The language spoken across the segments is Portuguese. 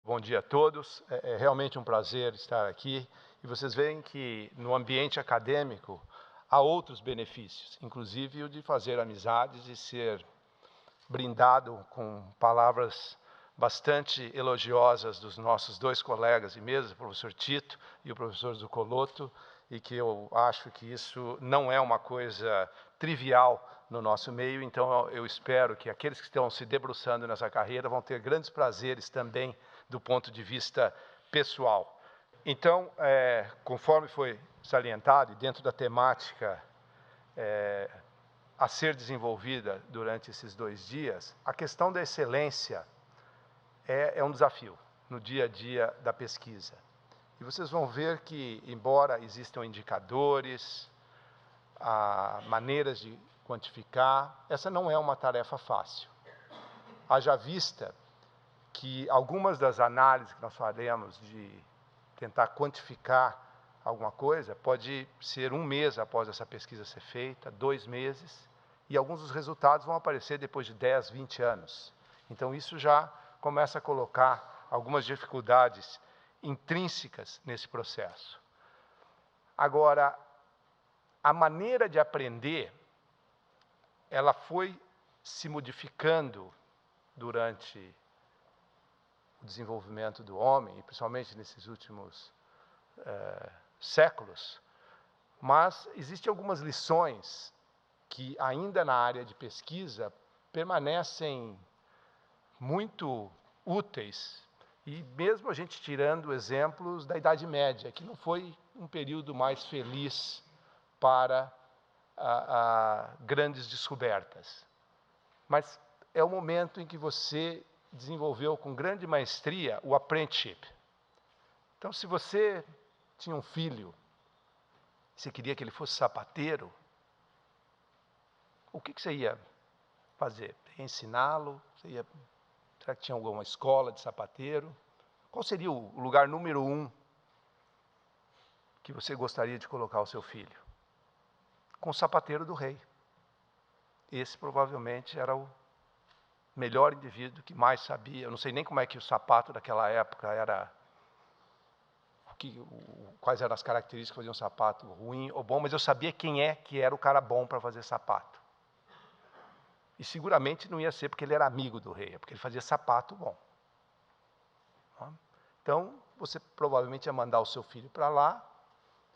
Bom dia a todos. É realmente um prazer estar aqui. E vocês veem que no ambiente acadêmico há outros benefícios, inclusive o de fazer amizades e ser brindado com palavras bastante elogiosas dos nossos dois colegas de mesa, o professor Tito e o professor Zuccolotto, e que eu acho que isso não é uma coisa trivial no nosso meio. Então eu espero que aqueles que estão se debruçando nessa carreira vão ter grandes prazeres também do ponto de vista pessoal. Então, conforme foi salientado, e dentro da temática a ser desenvolvida durante esses 2 dias, a questão da excelência é um desafio no dia a dia da pesquisa. E vocês vão ver que, embora existam indicadores, maneiras de quantificar, essa não é uma tarefa fácil. Haja vista que algumas das análises que nós faremos de tentar quantificar alguma coisa pode ser 1 mês após essa pesquisa ser feita, 2 meses, e alguns dos resultados vão aparecer depois de 10, 20 anos. Então isso já começa a colocar algumas dificuldades intrínsecas nesse processo. Agora, a maneira de aprender, ela foi se modificando durante o desenvolvimento do homem, e principalmente nesses últimos séculos, mas existem algumas lições que ainda na área de pesquisa permanecem muito úteis, e mesmo a gente tirando exemplos da Idade Média, que não foi um período mais feliz para grandes descobertas. Mas é o momento em que você desenvolveu com grande maestria o apprenticeship. Então, se você tinha um filho, você queria que ele fosse sapateiro, o que você ia fazer? Ia ensiná-lo? Será que tinha alguma escola de sapateiro? Qual seria o lugar número 1 que você gostaria de colocar o seu filho? Com o sapateiro do rei. Esse provavelmente era o melhor indivíduo que mais sabia. Eu não sei nem como é que o sapato daquela época era, quais eram as características que faziam um sapato ruim ou bom, mas eu sabia quem que era o cara bom para fazer sapato. E seguramente não ia ser porque ele era amigo do rei, é porque ele fazia sapato bom. Então, você provavelmente ia mandar o seu filho para lá,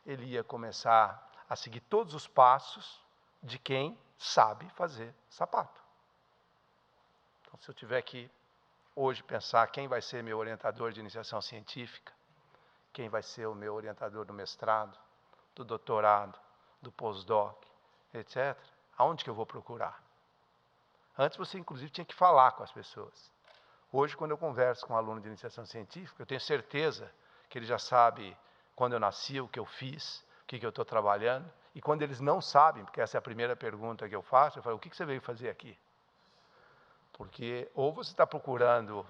ele ia começar a seguir todos os passos de quem sabe fazer sapato. Então, se eu tiver que, hoje, pensar quem vai ser meu orientador de iniciação científica, quem vai ser o meu orientador do mestrado, do doutorado, do pós-doc, etc., aonde que eu vou procurar? Antes você, inclusive, tinha que falar com as pessoas. Hoje, quando eu converso com um aluno de iniciação científica, eu tenho certeza que ele já sabe quando eu nasci, o que eu fiz, o que eu estou trabalhando. E quando eles não sabem, porque essa é a primeira pergunta que eu faço, eu falo, o que você veio fazer aqui? Porque ou você está procurando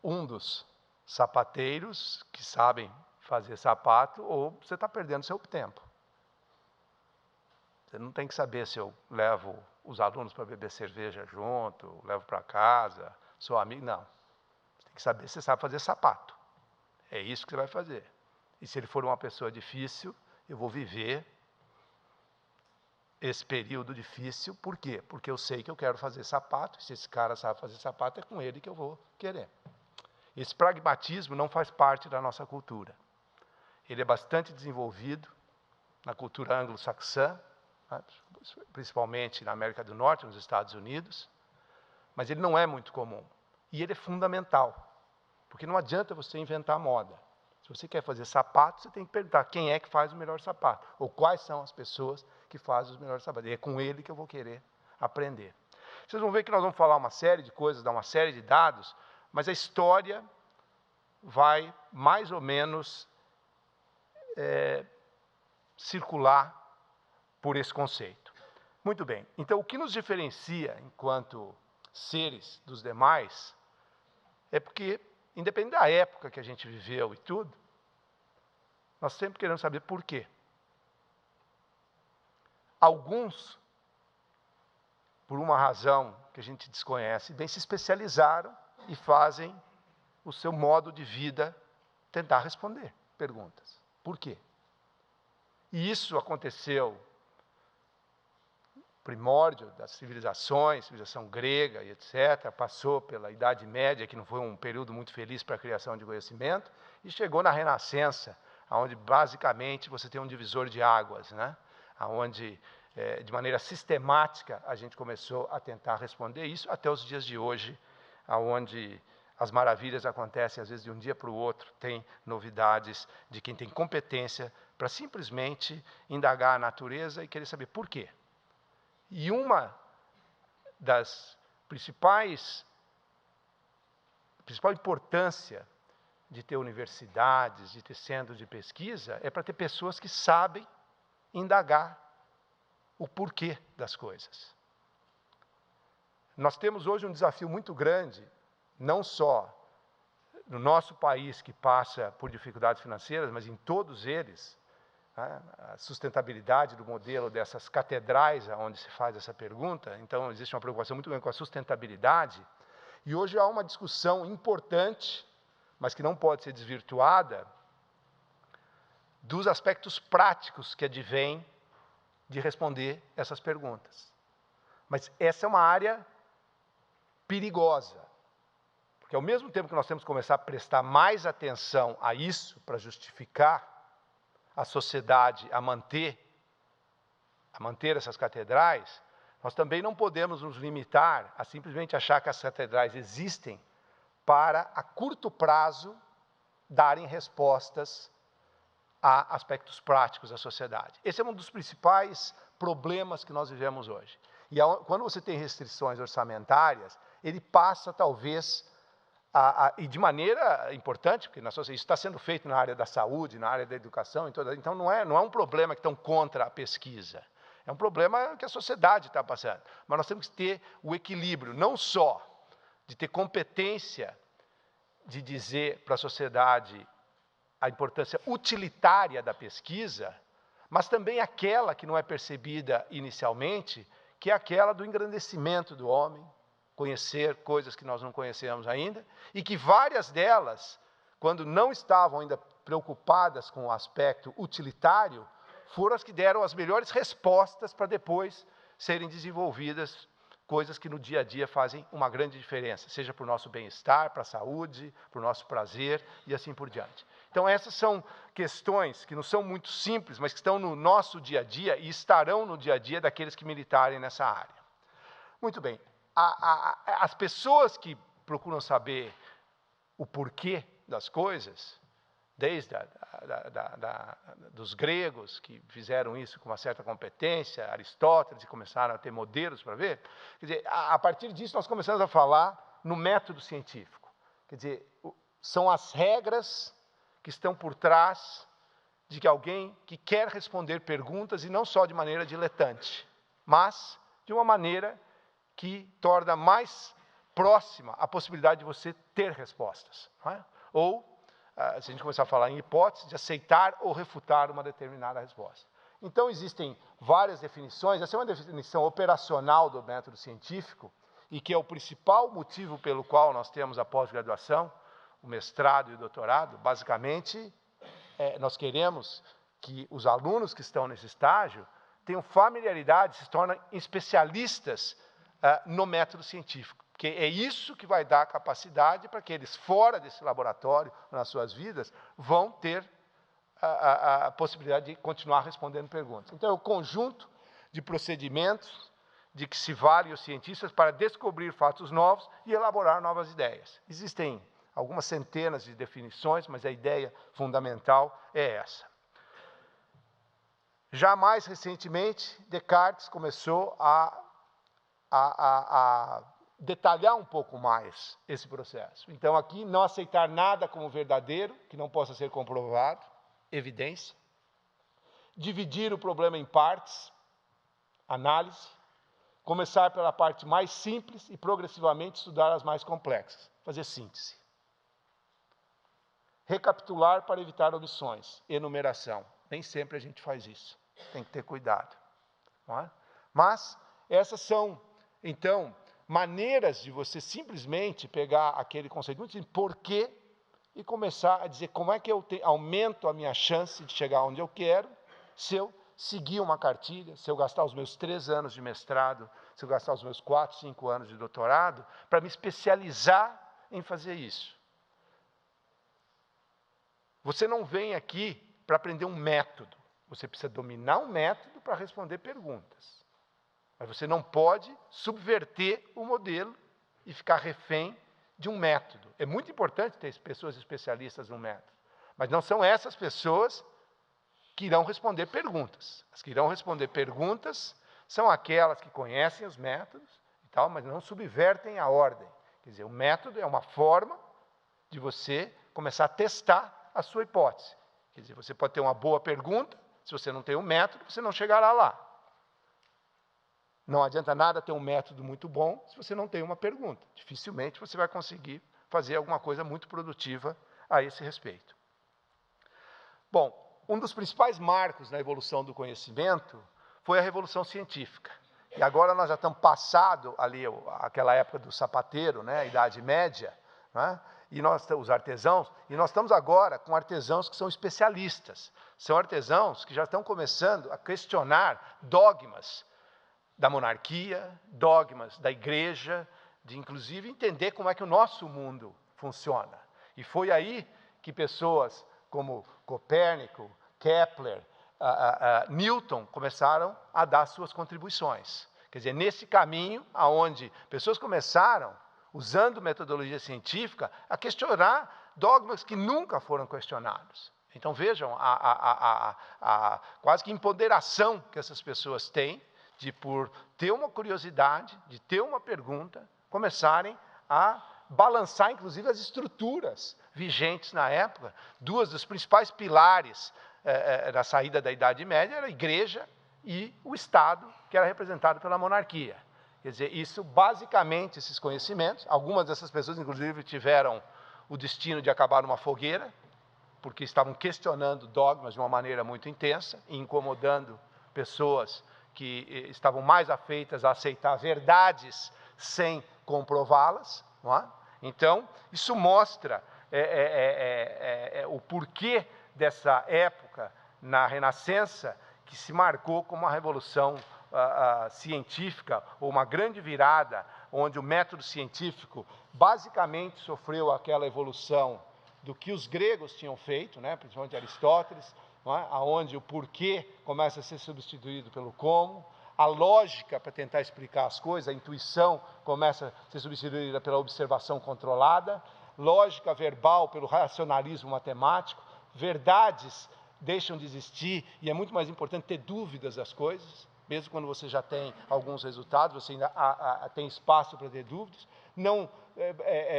um dos sapateiros que sabem fazer sapato, ou você está perdendo seu tempo. Você não tem que saber se eu levo os alunos para beber cerveja junto, levo para casa, sou amigo, não. Você tem que saber se você sabe fazer sapato. É isso que você vai fazer. E se ele for uma pessoa difícil, eu vou viver esse período difícil. Por quê? Porque eu sei que eu quero fazer sapato, e se esse cara sabe fazer sapato, é com ele que eu vou querer. Esse pragmatismo não faz parte da nossa cultura. Ele é bastante desenvolvido na cultura anglo-saxã, principalmente na América do Norte, nos Estados Unidos, mas ele não é muito comum. E ele é fundamental, porque não adianta você inventar moda. Se você quer fazer sapato, você tem que perguntar quem é que faz o melhor sapato, ou quais são as pessoas que fazem os melhores sapatos. E é com ele que eu vou querer aprender. Vocês vão ver que nós vamos falar uma série de coisas, dar uma série de dados, mas a história vai mais ou menos circular por esse conceito. Muito bem, então o que nos diferencia enquanto seres dos demais é porque, independente da época que a gente viveu e tudo, nós sempre queremos saber por quê. Alguns, por uma razão que a gente desconhece bem, se especializaram e fazem o seu modo de vida tentar responder perguntas. Por quê? E isso aconteceu primórdio das civilizações, civilização grega e etc., passou pela Idade Média, que não foi um período muito feliz para a criação de conhecimento, e chegou na Renascença, onde basicamente você tem um divisor de águas, né? Onde, de maneira sistemática, a gente começou a tentar responder isso, até os dias de hoje, onde as maravilhas acontecem, às vezes, de um dia para o outro, tem novidades de quem tem competência para simplesmente indagar a natureza e querer saber por quê. E uma das principal importância de ter universidades, de ter centros de pesquisa, é para ter pessoas que sabem indagar o porquê das coisas. Nós temos hoje um desafio muito grande, não só no nosso país, que passa por dificuldades financeiras, mas em todos eles, a sustentabilidade do modelo dessas catedrais onde se faz essa pergunta. Então, existe uma preocupação muito grande com a sustentabilidade. E hoje há uma discussão importante, mas que não pode ser desvirtuada, dos aspectos práticos que advêm de responder essas perguntas. Mas essa é uma área perigosa, porque ao mesmo tempo que nós temos que começar a prestar mais atenção a isso, para justificar a sociedade a manter essas catedrais, nós também não podemos nos limitar a simplesmente achar que as catedrais existem para, a curto prazo, darem respostas a aspectos práticos da sociedade. Esse é um dos principais problemas que nós vivemos hoje. E quando você tem restrições orçamentárias, ele passa, talvez, e de maneira importante, porque isso está sendo feito na área da saúde, na área da educação, então não é um problema que estão contra a pesquisa, é um problema que a sociedade está passando. Mas nós temos que ter o equilíbrio, não só de ter competência de dizer para a sociedade a importância utilitária da pesquisa, mas também aquela que não é percebida inicialmente, que é aquela do engrandecimento do homem, conhecer coisas que nós não conhecemos ainda, e que várias delas, quando não estavam ainda preocupadas com o aspecto utilitário, foram as que deram as melhores respostas para depois serem desenvolvidas coisas que no dia a dia fazem uma grande diferença, seja para o nosso bem-estar, para a saúde, para o nosso prazer e assim por diante. Então, essas são questões que não são muito simples, mas que estão no nosso dia a dia e estarão no dia a dia daqueles que militarem nessa área. Muito bem. As pessoas que procuram saber o porquê das coisas, desde dos gregos, que fizeram isso com uma certa competência, Aristóteles, e começaram a ter modelos para ver, quer dizer, a partir disso nós começamos a falar no método científico. Quer dizer, são as regras que estão por trás de que alguém que quer responder perguntas, e não só de maneira diletante, mas de uma maneira que torna mais próxima a possibilidade de você ter respostas. Não é? Ou, se a gente começar a falar em hipótese, de aceitar ou refutar uma determinada resposta. Então, existem várias definições. Essa é uma definição operacional do método científico, e que é o principal motivo pelo qual nós temos a pós-graduação, o mestrado e o doutorado. Basicamente, nós queremos que os alunos que estão nesse estágio tenham familiaridade, se tornem especialistas no método científico, porque é isso que vai dar capacidade para que eles, fora desse laboratório, nas suas vidas, vão ter a possibilidade de continuar respondendo perguntas. Então, é o conjunto de procedimentos de que se valem os cientistas para descobrir fatos novos e elaborar novas ideias. Existem algumas centenas de definições, mas a ideia fundamental é essa. Já mais recentemente, Descartes começou a detalhar um pouco mais esse processo. Então, aqui, não aceitar nada como verdadeiro, que não possa ser comprovado, evidência. Dividir o problema em partes, análise. Começar pela parte mais simples e, progressivamente, estudar as mais complexas. Fazer síntese. Recapitular para evitar omissões. Enumeração. Nem sempre a gente faz isso. Tem que ter cuidado. Não é? Mas, essas são, então, maneiras de você simplesmente pegar aquele conceito muito simples, por quê, e começar a dizer como é que eu aumento a minha chance de chegar onde eu quero, se eu seguir uma cartilha, se eu gastar os meus 3 anos de mestrado, se eu gastar os meus 4, 5 anos de doutorado, para me especializar em fazer isso. Você não vem aqui para aprender um método, você precisa dominar um método para responder perguntas. Mas você não pode subverter o modelo e ficar refém de um método. É muito importante ter pessoas especialistas no método, mas não são essas pessoas que irão responder perguntas. As que irão responder perguntas são aquelas que conhecem os métodos e tal, mas não subvertem a ordem. Quer dizer, o método é uma forma de você começar a testar a sua hipótese. Quer dizer, você pode ter uma boa pergunta, se você não tem um método, você não chegará lá. Não adianta nada ter um método muito bom se você não tem uma pergunta. Dificilmente você vai conseguir fazer alguma coisa muito produtiva a esse respeito. Bom, um dos principais marcos na evolução do conhecimento foi a Revolução Científica. E agora nós já estamos passado ali aquela época do sapateiro, né, a Idade Média, né, e os artesãos, e nós estamos agora com artesãos que são especialistas. São artesãos que já estão começando a questionar dogmas da monarquia, dogmas da igreja, de inclusive entender como é que o nosso mundo funciona. E foi aí que pessoas como Copérnico, Kepler, Newton começaram a dar suas contribuições. Quer dizer, nesse caminho aonde pessoas começaram, usando metodologia científica, a questionar dogmas que nunca foram questionados. Então vejam a quase que empoderação que essas pessoas têm, de por ter uma curiosidade, de ter uma pergunta, começarem a balançar, inclusive, as estruturas vigentes na época. Duas dos principais pilares da saída da Idade Média era a Igreja e o Estado, que era representado pela monarquia. Quer dizer, isso, basicamente, esses conhecimentos, algumas dessas pessoas, inclusive, tiveram o destino de acabar numa fogueira, porque estavam questionando dogmas de uma maneira muito intensa e incomodando pessoas que estavam mais afeitas a aceitar verdades sem comprová-las. Não é? Então, isso mostra o porquê dessa época na Renascença, que se marcou como uma revolução científica, ou uma grande virada, onde o método científico basicamente sofreu aquela evolução do que os gregos tinham feito, né, principalmente Aristóteles, onde o porquê começa a ser substituído pelo como, a lógica para tentar explicar as coisas, a intuição começa a ser substituída pela observação controlada, lógica verbal pelo racionalismo matemático, verdades deixam de existir e é muito mais importante ter dúvidas das coisas, mesmo quando você já tem alguns resultados, você ainda tem espaço para ter dúvidas, não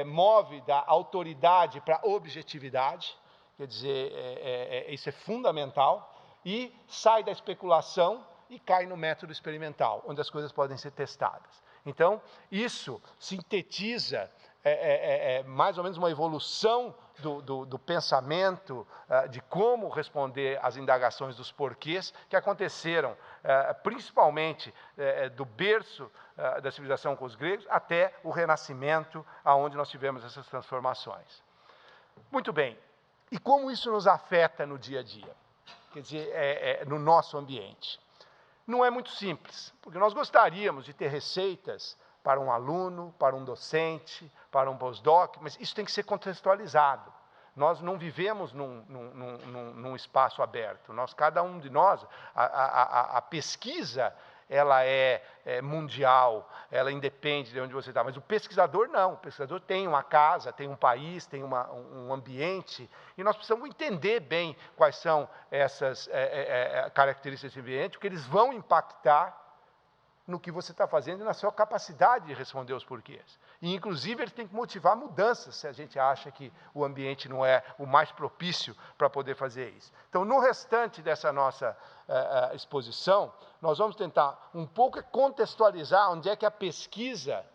move da autoridade para a objetividade. Quer dizer, isso é fundamental, e sai da especulação e cai no método experimental, onde as coisas podem ser testadas. Então, isso sintetiza mais ou menos uma evolução do pensamento, de como responder às indagações dos porquês, que aconteceram principalmente do berço da civilização com os gregos até o Renascimento, aonde nós tivemos essas transformações. Muito bem. E como isso nos afeta no dia a dia? Quer dizer, no nosso ambiente? Não é muito simples, porque nós gostaríamos de ter receitas para um aluno, para um docente, para um postdoc, mas isso tem que ser contextualizado. Nós não vivemos num espaço aberto. Cada um de nós, a pesquisa, ela é mundial, ela independe de onde você está, mas o pesquisador não, o pesquisador tem uma casa, tem um país, tem um ambiente, e nós precisamos entender bem quais são essas características desse ambiente, porque eles vão impactar no que você está fazendo e na sua capacidade de responder os porquês. E, inclusive, ele tem que motivar mudanças, se a gente acha que o ambiente não é o mais propício para poder fazer isso. Então, no restante dessa nossa exposição, nós vamos tentar um pouco contextualizar onde é que a pesquisa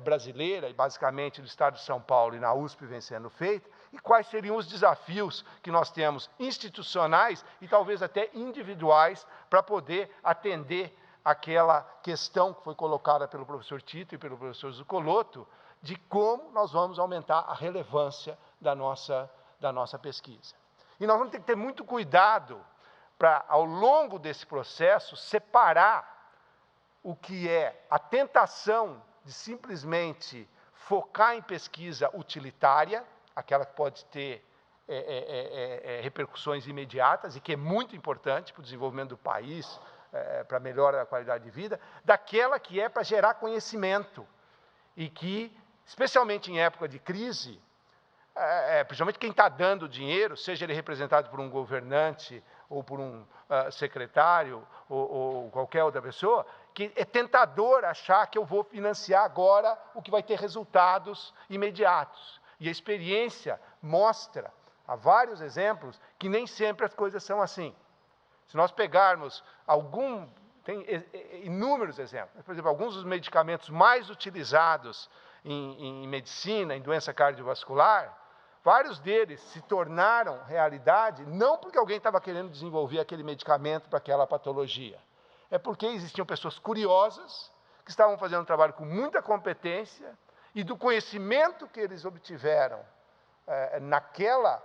brasileira, e basicamente do Estado de São Paulo e na USP vem sendo feita, e quais seriam os desafios que nós temos institucionais e talvez até individuais para poder atender aquela questão que foi colocada pelo professor Tito e pelo professor Zuccolotto, de como nós vamos aumentar a relevância da nossa pesquisa. E nós vamos ter que ter muito cuidado para, ao longo desse processo, separar o que é a tentação de simplesmente focar em pesquisa utilitária, aquela que pode ter repercussões imediatas e que é muito importante para o desenvolvimento do país, para a melhora da qualidade de vida, daquela que é para gerar conhecimento e que, especialmente em época de crise, principalmente quem está dando dinheiro, seja ele representado por um governante ou por um secretário ou qualquer outra pessoa, que é tentador achar que eu vou financiar agora o que vai ter resultados imediatos. E a experiência mostra, há vários exemplos, que nem sempre as coisas são assim. Se nós pegarmos tem inúmeros exemplos. Por exemplo, alguns dos medicamentos mais utilizados em medicina, em doença cardiovascular, vários deles se tornaram realidade não porque alguém estava querendo desenvolver aquele medicamento para aquela patologia. É porque existiam pessoas curiosas, que estavam fazendo um trabalho com muita competência, e do conhecimento que eles obtiveram naquela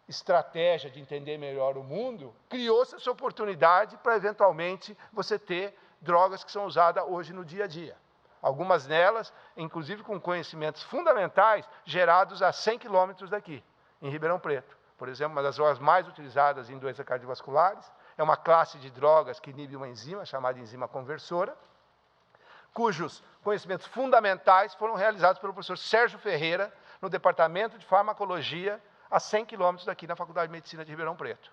estratégia de entender melhor o mundo, criou-se essa oportunidade para, eventualmente, você ter drogas que são usadas hoje no dia a dia. Algumas delas, inclusive com conhecimentos fundamentais, gerados a 100 quilômetros daqui, em Ribeirão Preto. Por exemplo, uma das drogas mais utilizadas em doenças cardiovasculares é uma classe de drogas que inibe uma enzima, chamada enzima conversora, cujos conhecimentos fundamentais foram realizados pelo professor Sérgio Ferreira, no Departamento de Farmacologia, a 100 quilômetros daqui na Faculdade de Medicina de Ribeirão Preto.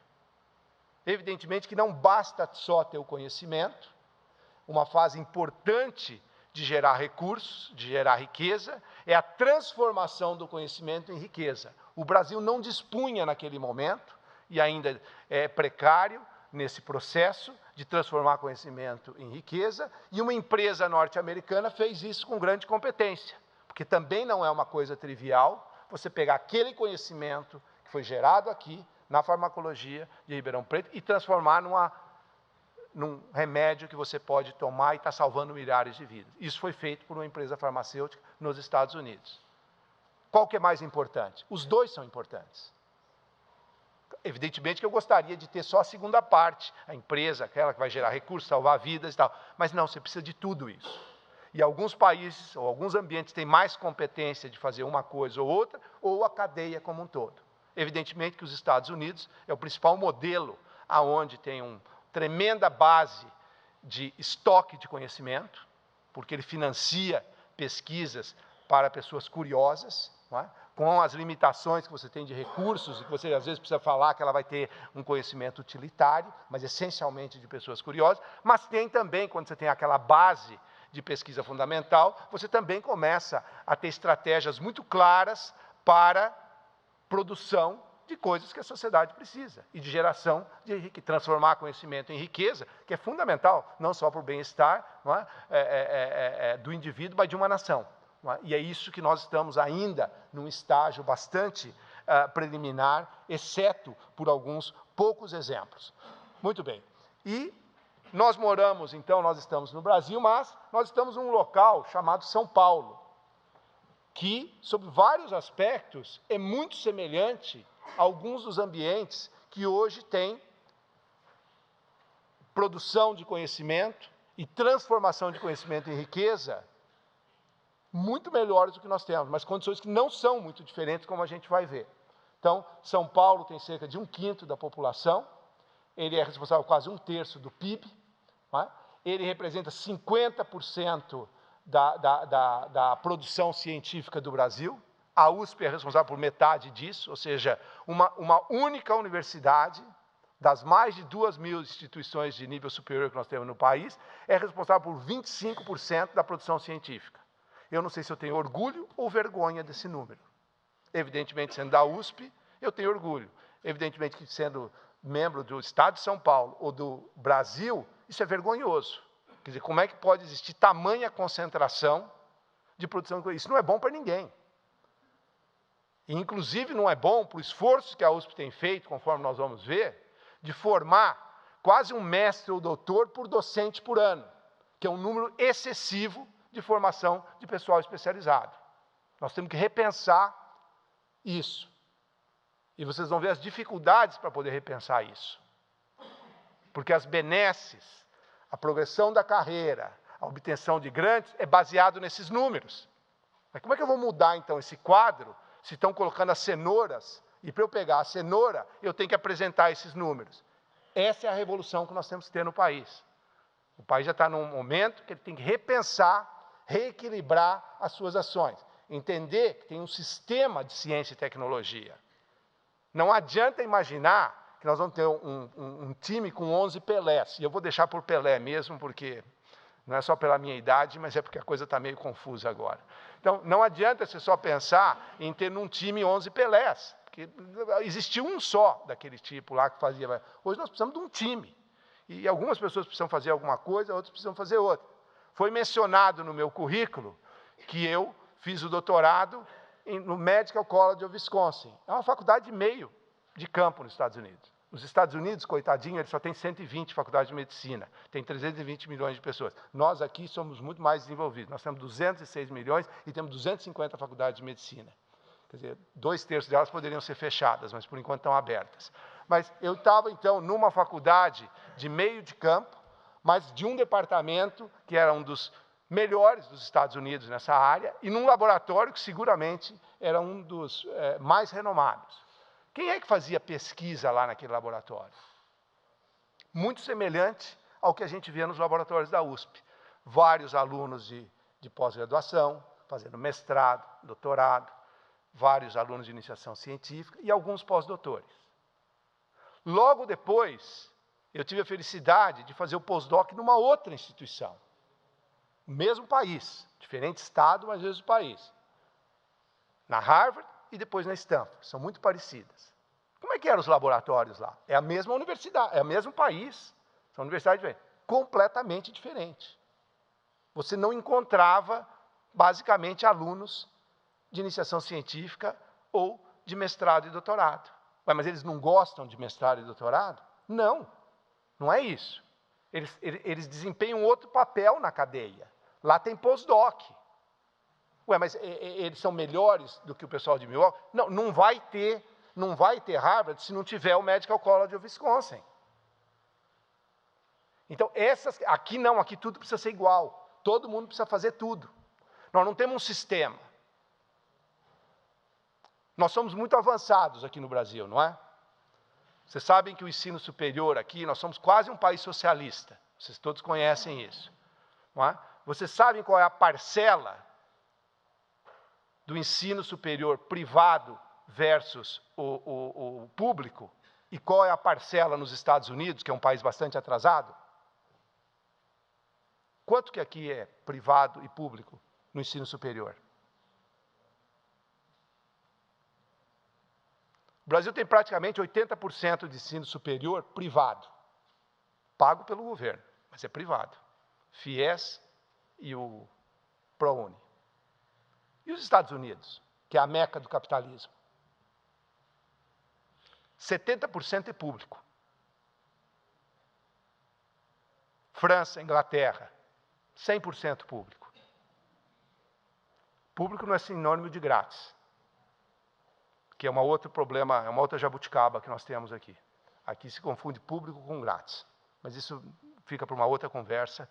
Evidentemente que não basta só ter o conhecimento, uma fase importante de gerar recursos, de gerar riqueza, é a transformação do conhecimento em riqueza. O Brasil não dispunha naquele momento, e ainda é precário nesse processo de transformar conhecimento em riqueza, e uma empresa norte-americana fez isso com grande competência, porque também não é uma coisa trivial você pegar aquele conhecimento que foi gerado aqui, na farmacologia de Ribeirão Preto, e transformar num remédio que você pode tomar e está salvando milhares de vidas. Isso foi feito por uma empresa farmacêutica nos Estados Unidos. Qual que é mais importante? Os dois são importantes. Evidentemente que eu gostaria de ter só a segunda parte, a empresa, aquela que vai gerar recursos, salvar vidas e tal, mas não, você precisa de tudo isso. E alguns países, ou alguns ambientes, têm mais competência de fazer uma coisa ou outra, ou a cadeia como um todo. Evidentemente que os Estados Unidos é o principal modelo, aonde tem uma tremenda base de estoque de conhecimento, porque ele financia pesquisas para pessoas curiosas, não é? Com as limitações que você tem de recursos, e que você às vezes precisa falar que ela vai ter um conhecimento utilitário, mas essencialmente de pessoas curiosas, mas tem também, quando você tem aquela base de pesquisa fundamental, você também começa a ter estratégias muito claras para produção de coisas que a sociedade precisa, e de geração, de transformar conhecimento em riqueza, que é fundamental, não só para o bem-estar do indivíduo, mas de uma nação. E é isso que nós estamos ainda num estágio bastante preliminar, exceto por alguns poucos exemplos. Muito bem. E nós moramos, então, nós estamos no Brasil, mas nós estamos num local chamado São Paulo, que, sob vários aspectos, é muito semelhante a alguns dos ambientes que hoje têm produção de conhecimento e transformação de conhecimento em riqueza muito melhores do que nós temos, mas condições que não são muito diferentes, como a gente vai ver. Então, São Paulo tem cerca de 1/5 da população, ele é responsável por quase 1/3 do PIB, né? Ele representa 50% da produção científica do Brasil, a USP é responsável por metade disso, ou seja, uma única universidade, das mais de 2.000 instituições de nível superior que nós temos no país, é responsável por 25% da produção científica. Eu não sei se eu tenho orgulho ou vergonha desse número. Evidentemente, sendo da USP, eu tenho orgulho. Evidentemente que sendo membro do Estado de São Paulo ou do Brasil, isso é vergonhoso. Quer dizer, como é que pode existir tamanha concentração de produção de coisa? Isso não é bom para ninguém. E, inclusive, não é bom para o esforço que a USP tem feito, conforme nós vamos ver, de formar quase um mestre ou doutor por docente por ano, que é um número excessivo de formação de pessoal especializado. Nós temos que repensar isso. E vocês vão ver as dificuldades para poder repensar isso. Porque as benesses, a progressão da carreira, a obtenção de grandes, é baseado nesses números. Mas como é que eu vou mudar, então, esse quadro, se estão colocando as cenouras, e para eu pegar a cenoura, eu tenho que apresentar esses números? Essa é a revolução que nós temos que ter no país. O país já está num momento que ele tem que repensar, reequilibrar as suas ações. Entender que tem um sistema de ciência e tecnologia. Não adianta imaginar que nós vamos ter um time com 11 Pelés. E eu vou deixar por Pelé mesmo, porque não é só pela minha idade, mas é porque a coisa está meio confusa agora. Então, não adianta você só pensar em ter num time 11 Pelés, porque existia um só daquele tipo lá que fazia. Hoje nós precisamos de um time. E algumas pessoas precisam fazer alguma coisa, outras precisam fazer outra. Foi mencionado no meu currículo que eu fiz o doutorado no Medical College of Wisconsin. É uma faculdade de meio de campo nos Estados Unidos. Os Estados Unidos, coitadinho, ele só tem 120 faculdades de medicina, tem 320 milhões de pessoas. Nós aqui somos muito mais desenvolvidos. Nós temos 206 milhões e temos 250 faculdades de medicina. Quer dizer, 2/3 delas poderiam ser fechadas, mas por enquanto estão abertas. Mas eu estava, então, numa faculdade de meio de campo, mas de um departamento que era um dos melhores dos Estados Unidos nessa área, e num laboratório que seguramente era um dos mais renomados. Quem é que fazia pesquisa lá naquele laboratório? Muito semelhante ao que a gente vê nos laboratórios da USP. Vários alunos de pós-graduação, fazendo mestrado, doutorado, vários alunos de iniciação científica e alguns pós-doutores. Logo depois, eu tive a felicidade de fazer o pós-doc numa outra instituição. O mesmo país, diferente estado, mas mesmo país. Na Harvard e depois na Stanford, são muito parecidas. Como é que eram os laboratórios lá? É a mesma universidade, é o mesmo país, são universidades diferentes, completamente diferentes. Você não encontrava, basicamente, alunos de iniciação científica ou de mestrado e doutorado. Ué, mas eles não gostam de mestrado e doutorado? Não, não é isso. Eles desempenham outro papel na cadeia. Lá tem pós-doc. Ué, mas eles são melhores do que o pessoal de Milwaukee? Não, não vai ter Harvard se não tiver o Medical College of Wisconsin. Então, aqui não, aqui tudo precisa ser igual. Todo mundo precisa fazer tudo. Nós não temos um sistema. Nós somos muito avançados aqui no Brasil, não é? Vocês sabem que o ensino superior aqui, nós somos quase um país socialista. Vocês todos conhecem isso, não é? Vocês sabem qual é a parcela do ensino superior privado versus o público? E qual é a parcela nos Estados Unidos, que é um país bastante atrasado? Quanto que aqui é privado e público no ensino superior? O Brasil tem praticamente 80% de ensino superior privado, pago pelo governo, mas é privado. FIES e o ProUni. E os Estados Unidos, que é a meca do capitalismo? 70% é público. França, Inglaterra, 100% público. Público não é sinônimo de grátis, que é um outro problema, é uma outra jabuticaba que nós temos aqui. Aqui se confunde público com grátis, mas isso fica para uma outra conversa,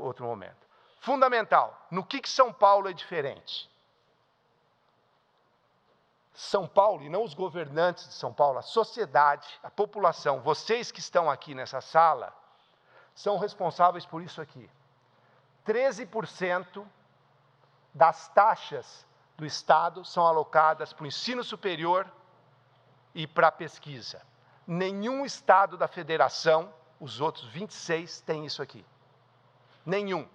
outro momento. Fundamental, no que São Paulo é diferente? São Paulo, e não os governantes de São Paulo, a sociedade, a população, vocês que estão aqui nessa sala, são responsáveis por isso aqui. 13% das taxas do Estado são alocadas para o ensino superior e para a pesquisa. Nenhum Estado da Federação, os outros 26, tem isso aqui. Nenhum.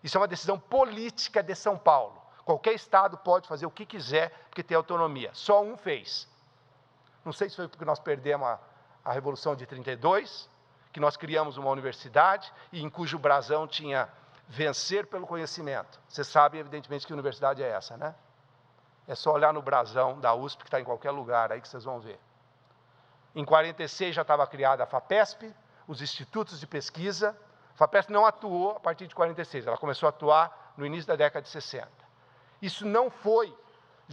Isso é uma decisão política de São Paulo. Qualquer Estado pode fazer o que quiser, porque tem autonomia. Só um fez. Não sei se foi porque nós perdemos a Revolução de 32, que nós criamos uma universidade, e em cujo brasão tinha vencer pelo conhecimento. Vocês sabem, evidentemente, que universidade é essa, né? É só olhar no brasão da USP, que está em qualquer lugar, aí que vocês vão ver. Em 46 já estava criada a FAPESP, os institutos de pesquisa. A FAPESP não atuou a partir de 46, ela começou a atuar no início da década de 60. Isso não foi,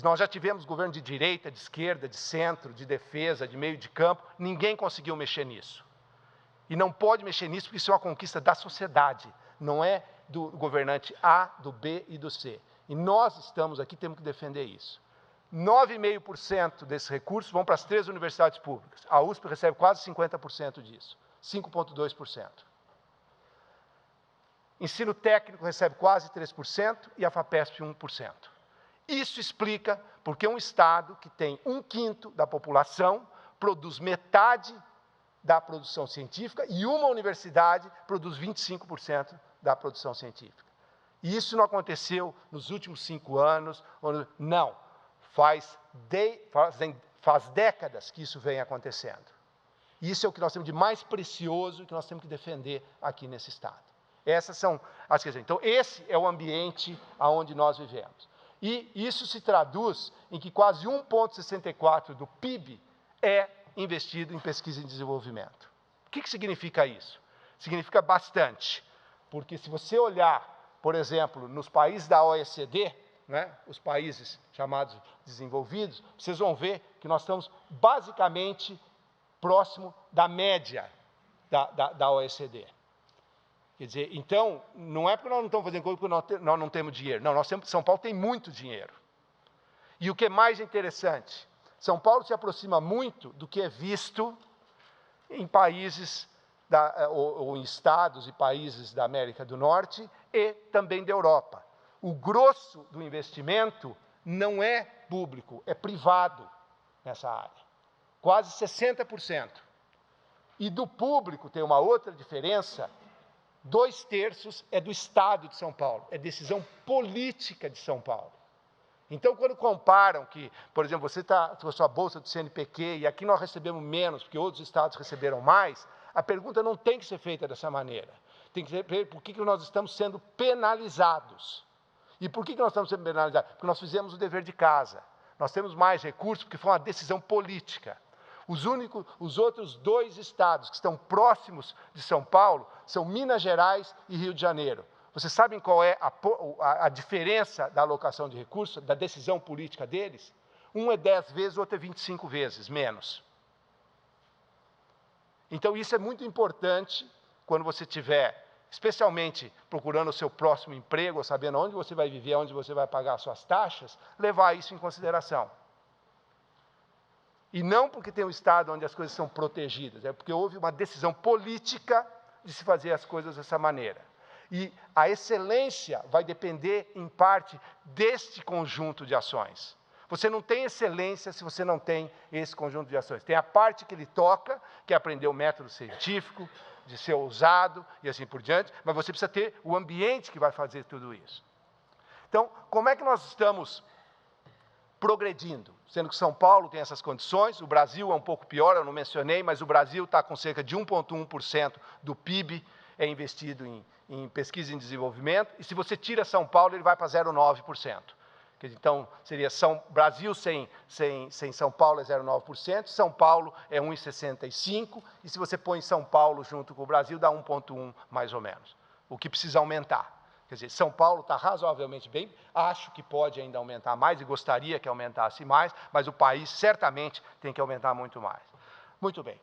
nós já tivemos governo de direita, de esquerda, de centro, de defesa, de meio de campo, ninguém conseguiu mexer nisso. E não pode mexer nisso porque isso é uma conquista da sociedade, não é do governante A, do B e do C. E nós estamos aqui, temos que defender isso. 9,5% desses recursos vão para as 3 universidades públicas. A USP recebe quase 50% disso, 5,2%. Ensino técnico recebe quase 3% e a FAPESP 1%. Isso explica porque um estado que tem 1/5 da população produz metade da produção científica e uma universidade produz 25% da produção científica. E isso não aconteceu nos últimos 5 anos, não. Faz décadas que isso vem acontecendo. E isso é o que nós temos de mais precioso e que nós temos que defender aqui nesse estado. Essas são as questões. Então, esse é o ambiente onde nós vivemos. E isso se traduz em que quase 1,64% do PIB é investido em pesquisa e desenvolvimento. O que significa isso? Significa bastante, porque se você olhar, por exemplo, nos países da OECD, né, os países chamados desenvolvidos, vocês vão ver que nós estamos basicamente próximo da média da OECD. Quer dizer, então, não é porque nós não estamos fazendo coisa porque nós não temos dinheiro. Não, São Paulo tem muito dinheiro. E o que é mais interessante, São Paulo se aproxima muito do que é visto em países, ou em estados e países da América do Norte e também da Europa. O grosso do investimento não é público, é privado nessa área. Quase 60%. E do público tem uma outra diferença, 2/3 é do Estado de São Paulo, é decisão política de São Paulo. Então, quando comparam que, por exemplo, você está com a sua bolsa do CNPq e aqui nós recebemos menos, porque outros estados receberam mais, a pergunta não tem que ser feita dessa maneira. Tem que ser por que nós estamos sendo penalizados. E por que nós estamos sendo penalizados? Porque nós fizemos o dever de casa. Nós temos mais recursos porque foi uma decisão política. Os outros 2 estados que estão próximos de São Paulo são Minas Gerais e Rio de Janeiro. Vocês sabem qual é a diferença da alocação de recursos, da decisão política deles? Um é 10 vezes, o outro é 25 vezes, menos. Então, isso é muito importante quando você estiver, especialmente procurando o seu próximo emprego, ou sabendo onde você vai viver, onde você vai pagar as suas taxas, levar isso em consideração. E não porque tem um estado onde as coisas são protegidas, é porque houve uma decisão política de se fazer as coisas dessa maneira. E a excelência vai depender, em parte, deste conjunto de ações. Você não tem excelência se você não tem esse conjunto de ações. Tem a parte que ele toca, que é aprender o método científico, de ser ousado e assim por diante, mas você precisa ter o ambiente que vai fazer tudo isso. Então, como é que nós estamos progredindo? Sendo que São Paulo tem essas condições, o Brasil é um pouco pior, eu não mencionei, mas o Brasil está com cerca de 1,1% do PIB é investido em pesquisa e em desenvolvimento, e se você tira São Paulo, ele vai para 0,9%. Então, seria Brasil sem São Paulo é 0,9%, São Paulo é 1,65%, e se você põe São Paulo junto com o Brasil, dá 1,1% mais ou menos, o que precisa aumentar. Quer dizer, São Paulo está razoavelmente bem, acho que pode ainda aumentar mais, e gostaria que aumentasse mais, mas o país certamente tem que aumentar muito mais. Muito bem.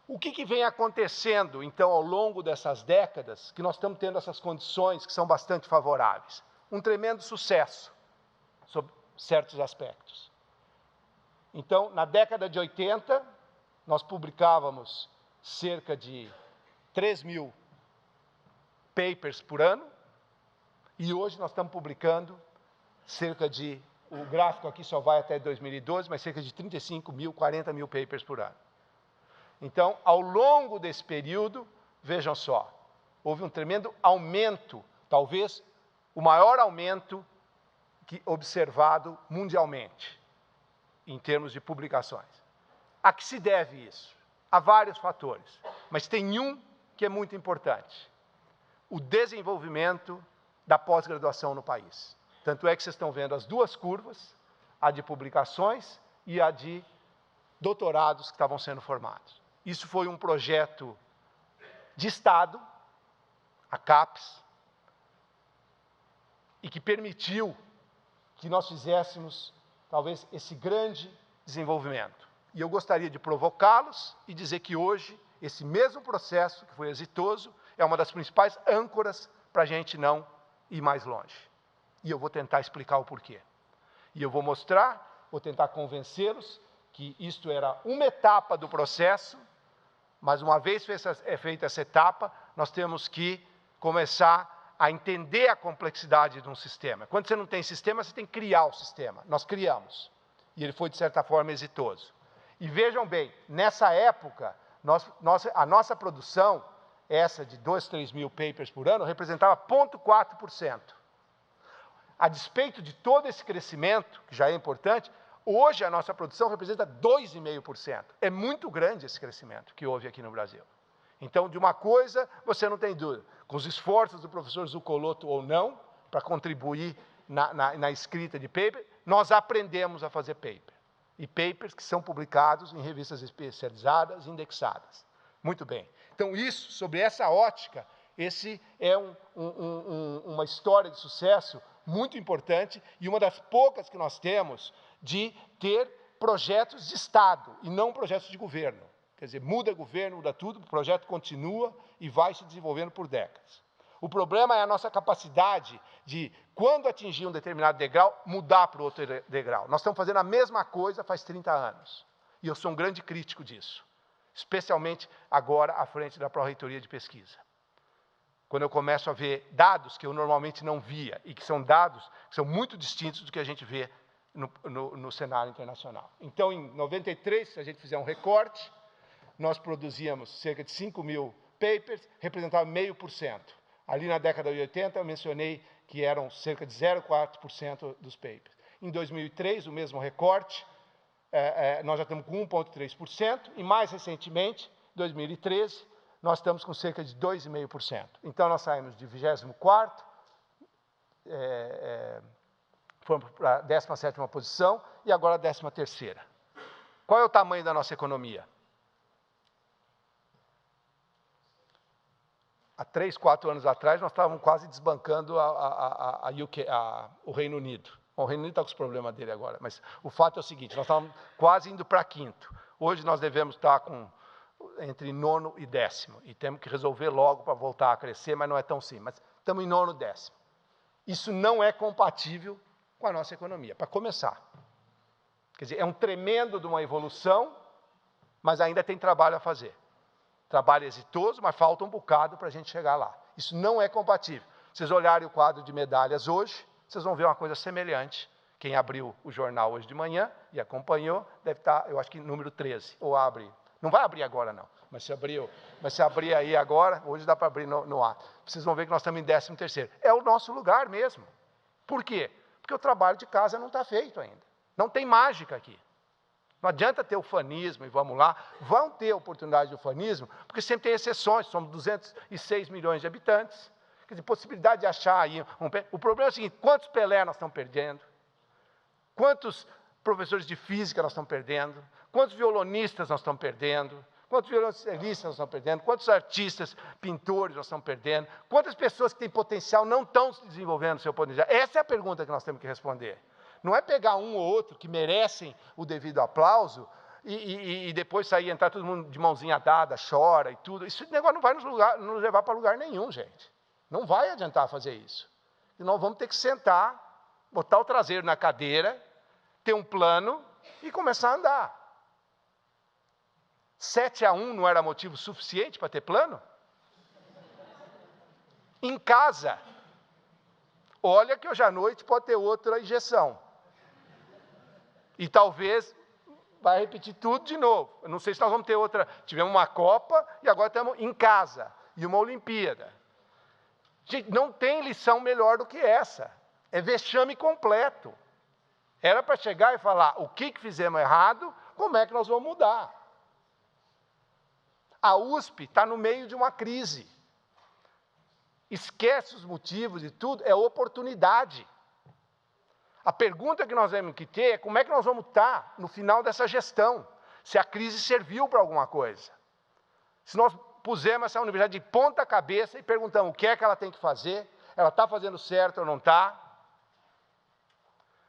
O que vem acontecendo, então, ao longo dessas décadas, que nós estamos tendo essas condições que são bastante favoráveis? Um tremendo sucesso, sob certos aspectos. Então, na década de 80, nós publicávamos cerca de 3.000 papers por ano, e hoje nós estamos publicando cerca de, o gráfico aqui só vai até 2012, mas cerca de 35.000, 40.000 papers por ano. Então, ao longo desse período, vejam só, houve um tremendo aumento, talvez o maior aumento observado mundialmente, em termos de publicações. A que se deve isso? Há vários fatores, mas tem um que é muito importante: o desenvolvimento da pós-graduação no país. Tanto é que vocês estão vendo as duas curvas, a de publicações e a de doutorados que estavam sendo formados. Isso foi um projeto de Estado, a CAPES, e que permitiu que nós fizéssemos, talvez, esse grande desenvolvimento. E eu gostaria de provocá-los e dizer que hoje, esse mesmo processo, que foi exitoso, é uma das principais âncoras para a gente não ir mais longe. E eu vou tentar explicar o porquê. E eu vou mostrar, vou tentar convencê-los que isto era uma etapa do processo, mas uma vez feita essa etapa, nós temos que começar a entender a complexidade de um sistema. Quando você não tem sistema, você tem que criar o sistema. Nós criamos. E ele foi, de certa forma, exitoso. E vejam bem, nessa época, a nossa produção, essa de 2, 3 mil papers por ano, representava 0,4%. A despeito de todo esse crescimento, que já é importante, hoje a nossa produção representa 2,5%. É muito grande esse crescimento que houve aqui no Brasil. Então, de uma coisa, você não tem dúvida. Com os esforços do professor Zuccolotto ou não, para contribuir na escrita de paper, nós aprendemos a fazer paper. E papers que são publicados em revistas especializadas, indexadas. Muito bem. Então, isso, sobre essa ótica, esse é uma história de sucesso muito importante e uma das poucas que nós temos de ter projetos de Estado e não projetos de governo. Quer dizer, muda governo, muda tudo, o projeto continua e vai se desenvolvendo por décadas. O problema é a nossa capacidade de, quando atingir um determinado degrau, mudar para o outro degrau. Nós estamos fazendo a mesma coisa faz 30 anos. E eu sou um grande crítico disso. Especialmente agora à frente da Pró-Reitoria de Pesquisa. Quando eu começo a ver dados que eu normalmente não via, e que são dados que são muito distintos do que a gente vê no cenário internacional. Então, em 93, se a gente fizer um recorte, nós produzíamos cerca de 5 mil papers, representava 0,5%. Ali na década de 80, eu mencionei que eram cerca de 0,4% dos papers. Em 2003, o mesmo recorte, nós já estamos com 1,3%, e mais recentemente, em 2013, nós estamos com cerca de 2,5%. Então, nós saímos de 24º, fomos para a 17ª posição, e agora a 13ª. Qual é o tamanho da nossa economia? Há 3, 4 anos atrás, nós estávamos quase desbancando o Reino Unido. Bom, o Reino Unido está com os problemas dele agora, mas o fato é o seguinte, nós estávamos quase indo para 5º. Hoje nós devemos estar entre 9º e 10º, e temos que resolver logo para voltar a crescer, mas não é tão simples. Mas estamos em 9º, 10º. Isso não é compatível com a nossa economia, para começar. Quer dizer, é um tremendo de uma evolução, mas ainda tem trabalho a fazer. Trabalho exitoso, mas falta um bocado para a gente chegar lá. Isso não é compatível. Vocês olharem o quadro de medalhas hoje, vocês vão ver uma coisa semelhante. Quem abriu o jornal hoje de manhã e acompanhou, deve estar, eu acho que número 13, ou abre. Não vai abrir agora, não. Mas se abrir aí agora, hoje dá para abrir no ar. Vocês vão ver que nós estamos em 13º. É o nosso lugar mesmo. Por quê? Porque o trabalho de casa não está feito ainda. Não tem mágica aqui. Não adianta ter ufanismo e vamos lá. Vão ter oportunidade de ufanismo, porque sempre tem exceções. Somos 206 milhões de habitantes. Quer dizer, possibilidade de achar aí O problema é o seguinte, quantos Pelé nós estamos perdendo? Quantos professores de física nós estamos perdendo? Quantos violonistas nós estamos perdendo? Quantos violoncelistas nós estamos perdendo? Quantos artistas, pintores nós estamos perdendo? Quantas pessoas que têm potencial não estão se desenvolvendo o seu potencial? Essa é a pergunta que nós temos que responder. Não é pegar um ou outro que merecem o devido aplauso e depois sair, entrar todo mundo de mãozinha dada, chora e tudo. Esse negócio não vai nos levar para lugar nenhum, gente. Não vai adiantar fazer isso. E nós vamos ter que sentar, botar o traseiro na cadeira, ter um plano e começar a andar. 7-1 não era motivo suficiente para ter plano? Em casa, olha que hoje à noite pode ter outra injeção. E talvez vai repetir tudo de novo. Eu não sei se nós vamos ter outra. Tivemos uma Copa e agora estamos em casa. E uma Olimpíada. Gente, não tem lição melhor do que essa. É vexame completo. Era para chegar e falar o que fizemos errado, como é que nós vamos mudar. A USP está no meio de uma crise. Esquece os motivos e tudo, é oportunidade. A pergunta que nós temos que ter é como é que nós vamos estar no final dessa gestão, se a crise serviu para alguma coisa. Se nós pusemos essa universidade de ponta cabeça e perguntamos o que é que ela tem que fazer, ela está fazendo certo ou não está.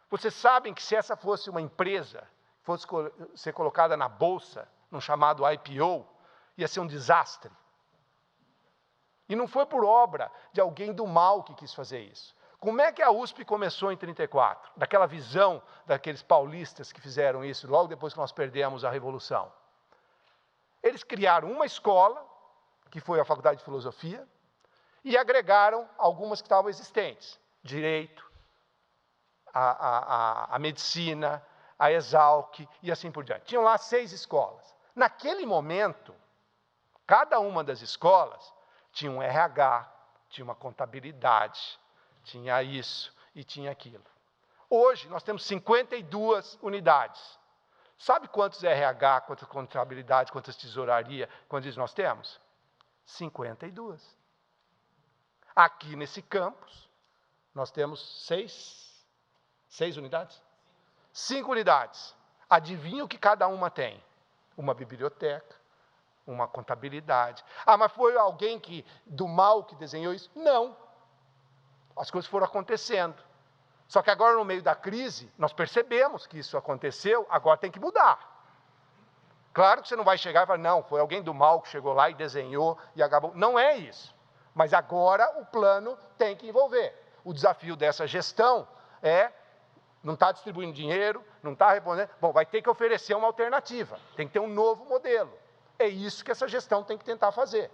Vocês sabem que se essa fosse uma empresa, fosse ser colocada na bolsa, num chamado IPO, ia ser um desastre. E não foi por obra de alguém do mal que quis fazer isso. Como é que a USP começou em 1934? Daquela visão daqueles paulistas que fizeram isso, logo depois que nós perdemos a Revolução. Eles criaram uma escola, que foi a Faculdade de Filosofia, e agregaram algumas que estavam existentes. Direito, a Medicina, a Exalc e assim por diante. Tinham lá 6 escolas. Naquele momento, cada uma das escolas tinha um RH, tinha uma contabilidade, tinha isso e tinha aquilo. Hoje, nós temos 52 unidades. Sabe quantos RH, quantas contabilidades, quantas tesouraria, quantos nós temos? 52. Aqui nesse campus, nós temos 6 unidades? 5 unidades. Adivinha o que cada uma tem? Uma biblioteca, uma contabilidade. Ah, mas foi alguém do mal que desenhou isso? Não. As coisas foram acontecendo. Só que agora, no meio da crise, nós percebemos que isso aconteceu, agora tem que mudar. Claro que você não vai chegar e falar, não, foi alguém do mal que chegou lá e desenhou e acabou. Não é isso. Mas agora o plano tem que envolver. O desafio dessa gestão não está distribuindo dinheiro, não está respondendo. Bom, vai ter que oferecer uma alternativa, tem que ter um novo modelo. É isso que essa gestão tem que tentar fazer.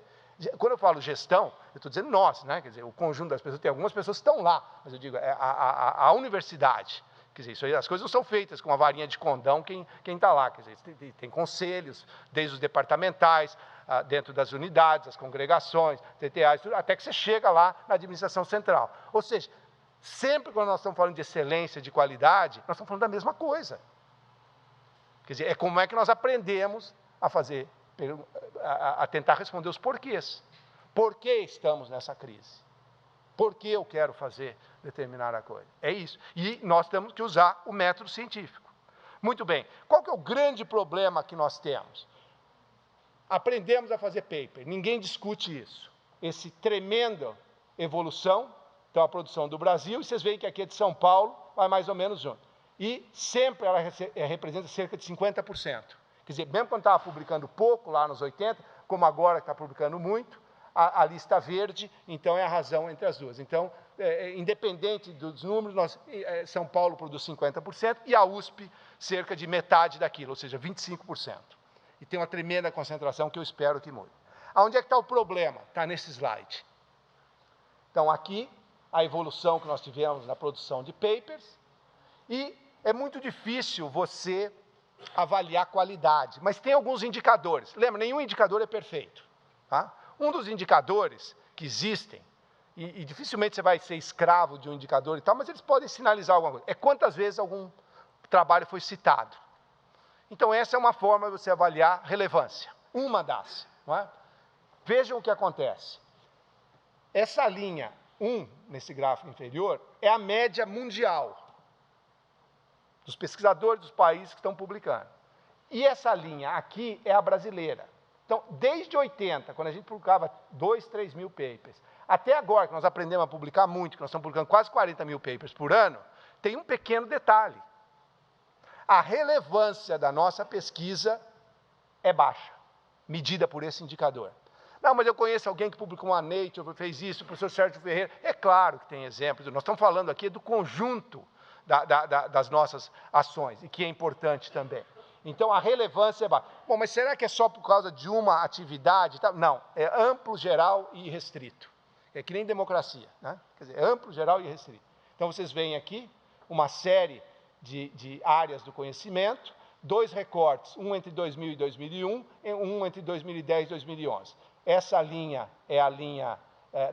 Quando eu falo gestão, eu estou dizendo nós, né? Quer dizer, o conjunto das pessoas, tem algumas pessoas que estão lá, mas eu digo, a universidade. Quer dizer, isso aí, as coisas não são feitas com uma varinha de condão quem está lá. Quer dizer, tem conselhos, desde os departamentais, dentro das unidades, as congregações, TTAs, até que você chega lá na administração central. Ou seja, sempre quando nós estamos falando de excelência, de qualidade, nós estamos falando da mesma coisa. Quer dizer, é como é que nós aprendemos a fazer, a tentar responder os porquês. Por que estamos nessa crise? Por que eu quero fazer determinada coisa? É isso. E nós temos que usar o método científico. Muito bem. Qual que é o grande problema que nós temos? Aprendemos a fazer paper. Ninguém discute isso. Esse tremenda evolução, então a produção do Brasil, e vocês veem que aqui é de São Paulo, vai mais ou menos junto. E sempre ela representa cerca de 50%. Quer dizer, mesmo quando estava publicando pouco, lá nos 80, como agora está publicando muito, a lista verde, então, é a razão entre as duas. Então, independente dos números, São Paulo produz 50% e a USP cerca de metade daquilo, ou seja, 25%. E tem uma tremenda concentração que eu espero que mude. Aonde é que está o problema? Está nesse slide. Então, aqui, a evolução que nós tivemos na produção de papers, e é muito difícil você avaliar qualidade, mas tem alguns indicadores. Lembra, nenhum indicador é perfeito. Tá? Um dos indicadores que existem, e dificilmente você vai ser escravo de um indicador e tal, mas eles podem sinalizar alguma coisa, é quantas vezes algum trabalho foi citado. Então, essa é uma forma de você avaliar relevância. Uma das. Não é? Vejam o que acontece. Essa linha 1, nesse gráfico inferior, é a média mundial dos pesquisadores dos países que estão publicando. E essa linha aqui é a brasileira. Então, desde 80, quando a gente publicava 2, 3 mil papers, até agora, que nós aprendemos a publicar muito, que nós estamos publicando quase 40 mil papers por ano, tem um pequeno detalhe. A relevância da nossa pesquisa é baixa, medida por esse indicador. Não, mas eu conheço alguém que publicou uma Nature, fez isso, o professor Sérgio Ferreira. É claro que tem exemplos, nós estamos falando aqui do conjunto das nossas ações, e que é importante também. Então, a relevância é baixa. Bom, mas será que é só por causa de uma atividade? Não, é amplo, geral e restrito. É que nem democracia, né? Quer dizer, é amplo, geral e restrito. Então, vocês veem aqui uma série de áreas do conhecimento, 2 recortes, um entre 2000 e 2001, e um entre 2010 e 2011. Essa linha é a linha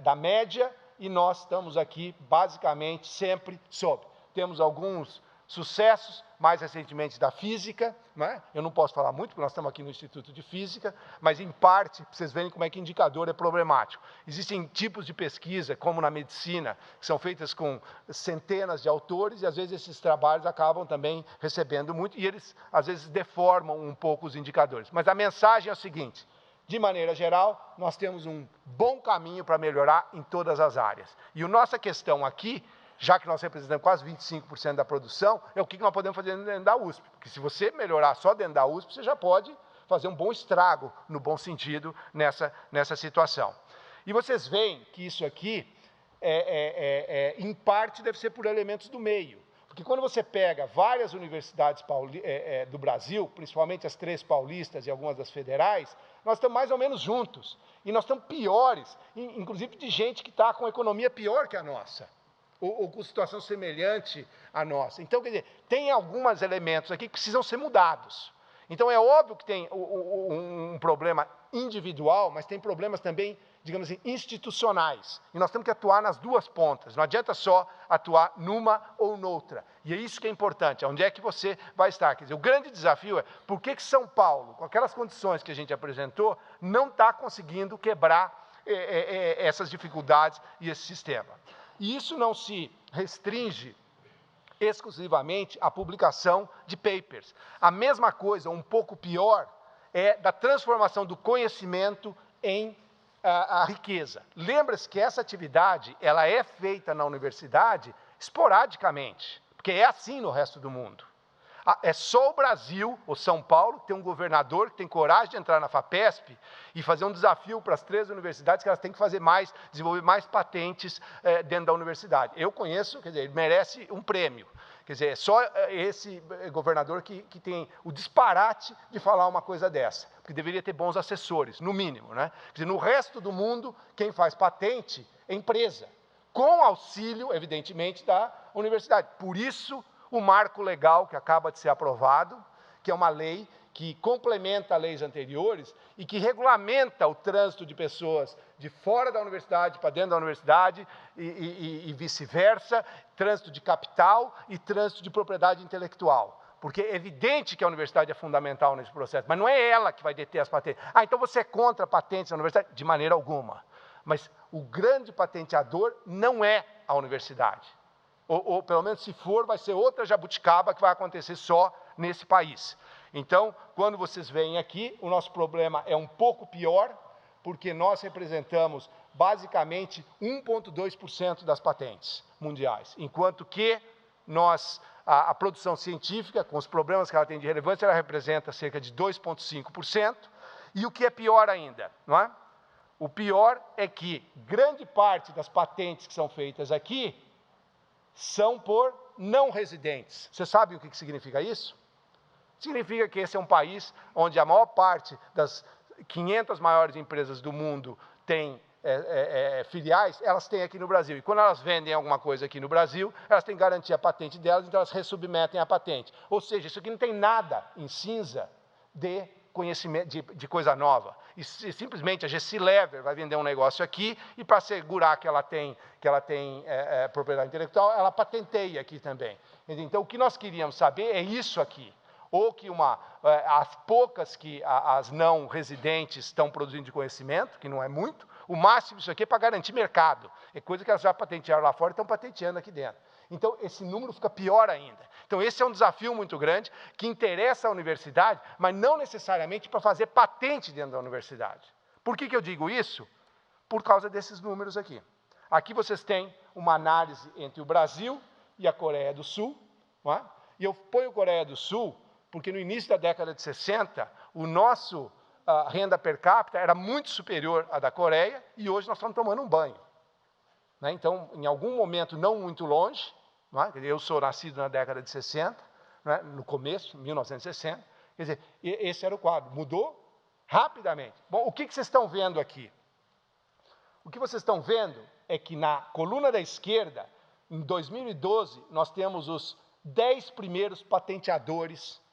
da média, e nós estamos aqui, basicamente, sempre sobre. Temos alguns sucessos, mais recentemente da física, né? Eu não posso falar muito, porque nós estamos aqui no Instituto de Física, mas, em parte, vocês verem como é que indicador é problemático. Existem tipos de pesquisa, como na medicina, que são feitas com centenas de autores, e, às vezes, esses trabalhos acabam também recebendo muito, e eles, às vezes, deformam um pouco os indicadores. Mas a mensagem é a seguinte: de maneira geral, nós temos um bom caminho para melhorar em todas as áreas. E a nossa questão aqui, já que nós representamos quase 25% da produção, é o que nós podemos fazer dentro da USP. Porque se você melhorar só dentro da USP, você já pode fazer um bom estrago, no bom sentido, nessa situação. E vocês veem que isso aqui, em parte, deve ser por elementos do meio. Porque quando você pega várias universidades do Brasil, principalmente as 3 paulistas e algumas das federais, nós estamos mais ou menos juntos. E nós estamos piores, inclusive de gente que está com economia pior que a nossa, ou com situação semelhante à nossa. Então, quer dizer, tem alguns elementos aqui que precisam ser mudados. Então, é óbvio que tem um problema individual, mas tem problemas também, digamos assim, institucionais. E nós temos que atuar nas duas pontas. Não adianta só atuar numa ou noutra. E é isso que é importante. Onde é que você vai estar? Quer dizer, o grande desafio é por que São Paulo, com aquelas condições que a gente apresentou, não está conseguindo quebrar essas dificuldades e esse sistema. E isso não se restringe exclusivamente à publicação de papers. A mesma coisa, um pouco pior, é da transformação do conhecimento em a riqueza. Lembra-se que essa atividade ela é feita na universidade esporadicamente, porque é assim no resto do mundo. É só o Brasil, ou São Paulo, que tem um governador que tem coragem de entrar na FAPESP e fazer um desafio para as 3 universidades que elas têm que fazer mais, desenvolver mais patentes dentro da universidade. Eu conheço, quer dizer, ele merece um prêmio. Quer dizer, é só esse governador que tem o disparate de falar uma coisa dessa, porque deveria ter bons assessores, no mínimo, né? Quer dizer, no resto do mundo, quem faz patente é empresa, com auxílio, evidentemente, da universidade. Por isso, o marco legal que acaba de ser aprovado, que é uma lei que complementa leis anteriores e que regulamenta o trânsito de pessoas de fora da universidade para dentro da universidade e vice-versa, trânsito de capital e trânsito de propriedade intelectual. Porque é evidente que a universidade é fundamental nesse processo, mas não é ela que vai deter as patentes. Então você é contra patentes na universidade? De maneira alguma. Mas o grande patenteador não é a universidade. Ou pelo menos, se for, vai ser outra jabuticaba que vai acontecer só nesse país. Então, quando vocês veem aqui, o nosso problema é um pouco pior, porque nós representamos, basicamente, 1,2% das patentes mundiais, enquanto que a produção científica, com os problemas que ela tem de relevância, ela representa cerca de 2,5%, e o que é pior ainda, não é? O pior é que grande parte das patentes que são feitas aqui são por não residentes. Você sabe o que significa isso? Significa que esse é um país onde a maior parte das 500 maiores empresas do mundo tem filiais, elas têm aqui no Brasil. E quando elas vendem alguma coisa aqui no Brasil, elas têm que garantir a patente delas, então elas ressubmetem a patente. Ou seja, isso aqui não tem nada em cinza de conhecimento, de coisa nova. E simplesmente a GC Lever vai vender um negócio aqui e para assegurar que ela tem propriedade intelectual, ela patenteia aqui também. Então, o que nós queríamos saber é isso aqui. Ou que as poucas que as não residentes estão produzindo de conhecimento, que não é muito, o máximo disso aqui é para garantir mercado. É coisa que elas já patentearam lá fora e estão patenteando aqui dentro. Então, esse número fica pior ainda. Então, esse é um desafio muito grande, que interessa à universidade, mas não necessariamente para fazer patente dentro da universidade. Por que eu digo isso? Por causa desses números aqui. Aqui vocês têm uma análise entre o Brasil e a Coreia do Sul, não é? E eu ponho a Coreia do Sul porque no início da década de 60, a renda per capita era muito superior à da Coreia, e hoje nós estamos tomando um banho. Né? Então, em algum momento não muito longe, não é? Eu sou nascido na década de 60, né? No começo, 1960, quer dizer, esse era o quadro, mudou rapidamente. Bom, o que vocês estão vendo aqui? O que vocês estão vendo é que na coluna da esquerda, em 2012, nós temos os 10 primeiros patenteadores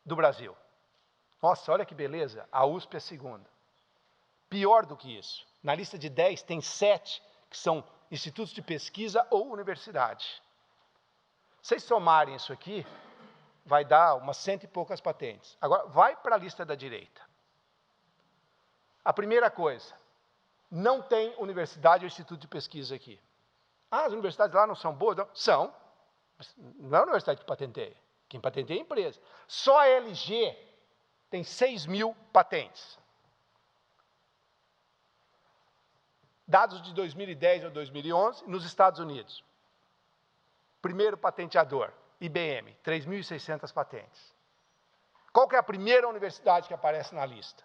do Brasil. Nossa, olha que beleza, a USP é a segunda. Pior do que isso, na lista de 10 tem 7 que são institutos de pesquisa ou universidade. Se vocês somarem isso aqui, vai dar umas 100 e poucas patentes. Agora, vai para a lista da direita. A primeira coisa, não tem universidade ou instituto de pesquisa aqui. Ah, as universidades lá não são boas? Não. São, mas não é a universidade que patenteia. Quem patenteia é a empresa. Só a LG tem 6.000 patentes. dados de 2010 ou 2011, nos Estados Unidos. Primeiro patenteador, IBM, 3.600 patentes. Qual que é a primeira universidade que aparece na lista?